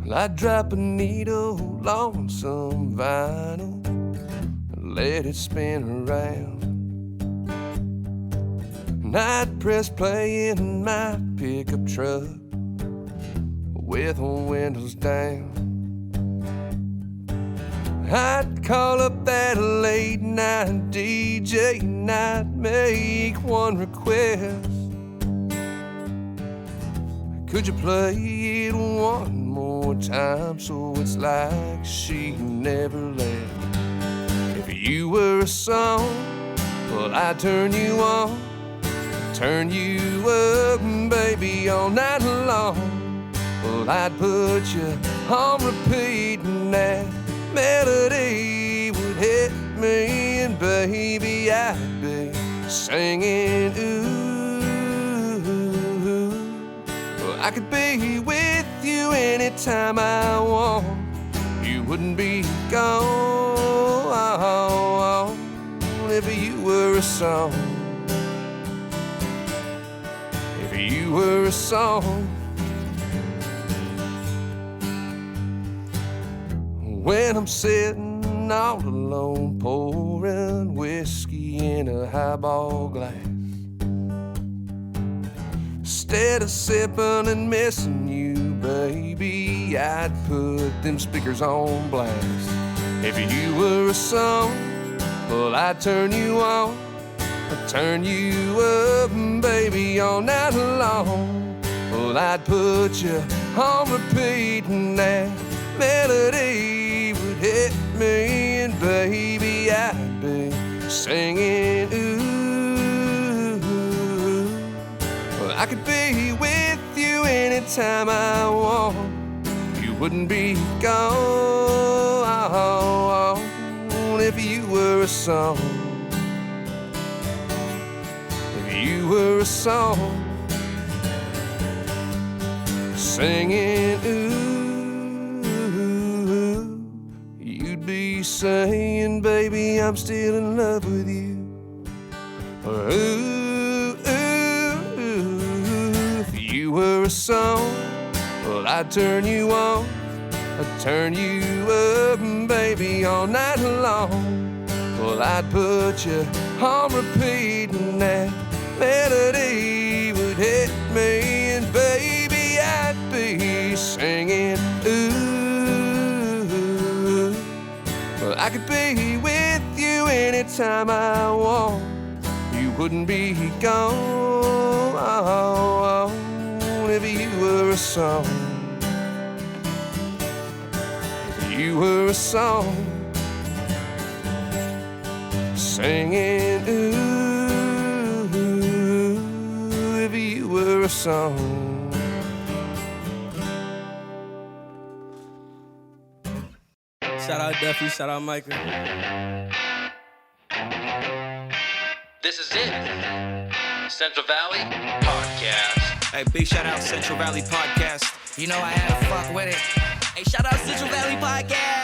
I'd drop a needle on some vinyl and let it spin around. And I'd press play in my pickup truck with the windows down. I'd call up that late night DJ and I'd make one request. Could you play it one more time so it's like she never left? If you were a song, well, I'd turn you on, turn you up, baby, all night long. Well, I'd put you on repeat and that melody would hit me, and baby, I'd be singing, ooh. I could be with you anytime I want. You wouldn't be gone if you were a song. If you were a song. When I'm sitting all alone, pouring whiskey in a highball glass, instead of sipping and missing you, baby, I'd put them speakers on blast. If you were a song, well, I'd turn you on, I'd turn you up, baby, all night long. Well, I'd put you on repeat and that melody would hit me, and baby, I'd be singing, ooh. I could be with you anytime I want. You wouldn't be gone if you were a song. If you were a song, singing, ooh, you'd be saying, baby, I'm still in love with you. Or, ooh. You were a song, well, I'd turn you on, I'd turn you up, baby, all night long. Well, I'd put you on repeat and that melody would hit me, and baby, I'd be singing, ooh. Well, I could be with you anytime I want. You wouldn't be gone if you were a song. If you were a song, singing, ooh, if you were a song. Shout out Duffy, shout out Michael. This is it. Central Valley Podcast. Hey, big shout out Central Valley Podcast. You know I had to fuck with it. Hey, shout out Central Valley Podcast.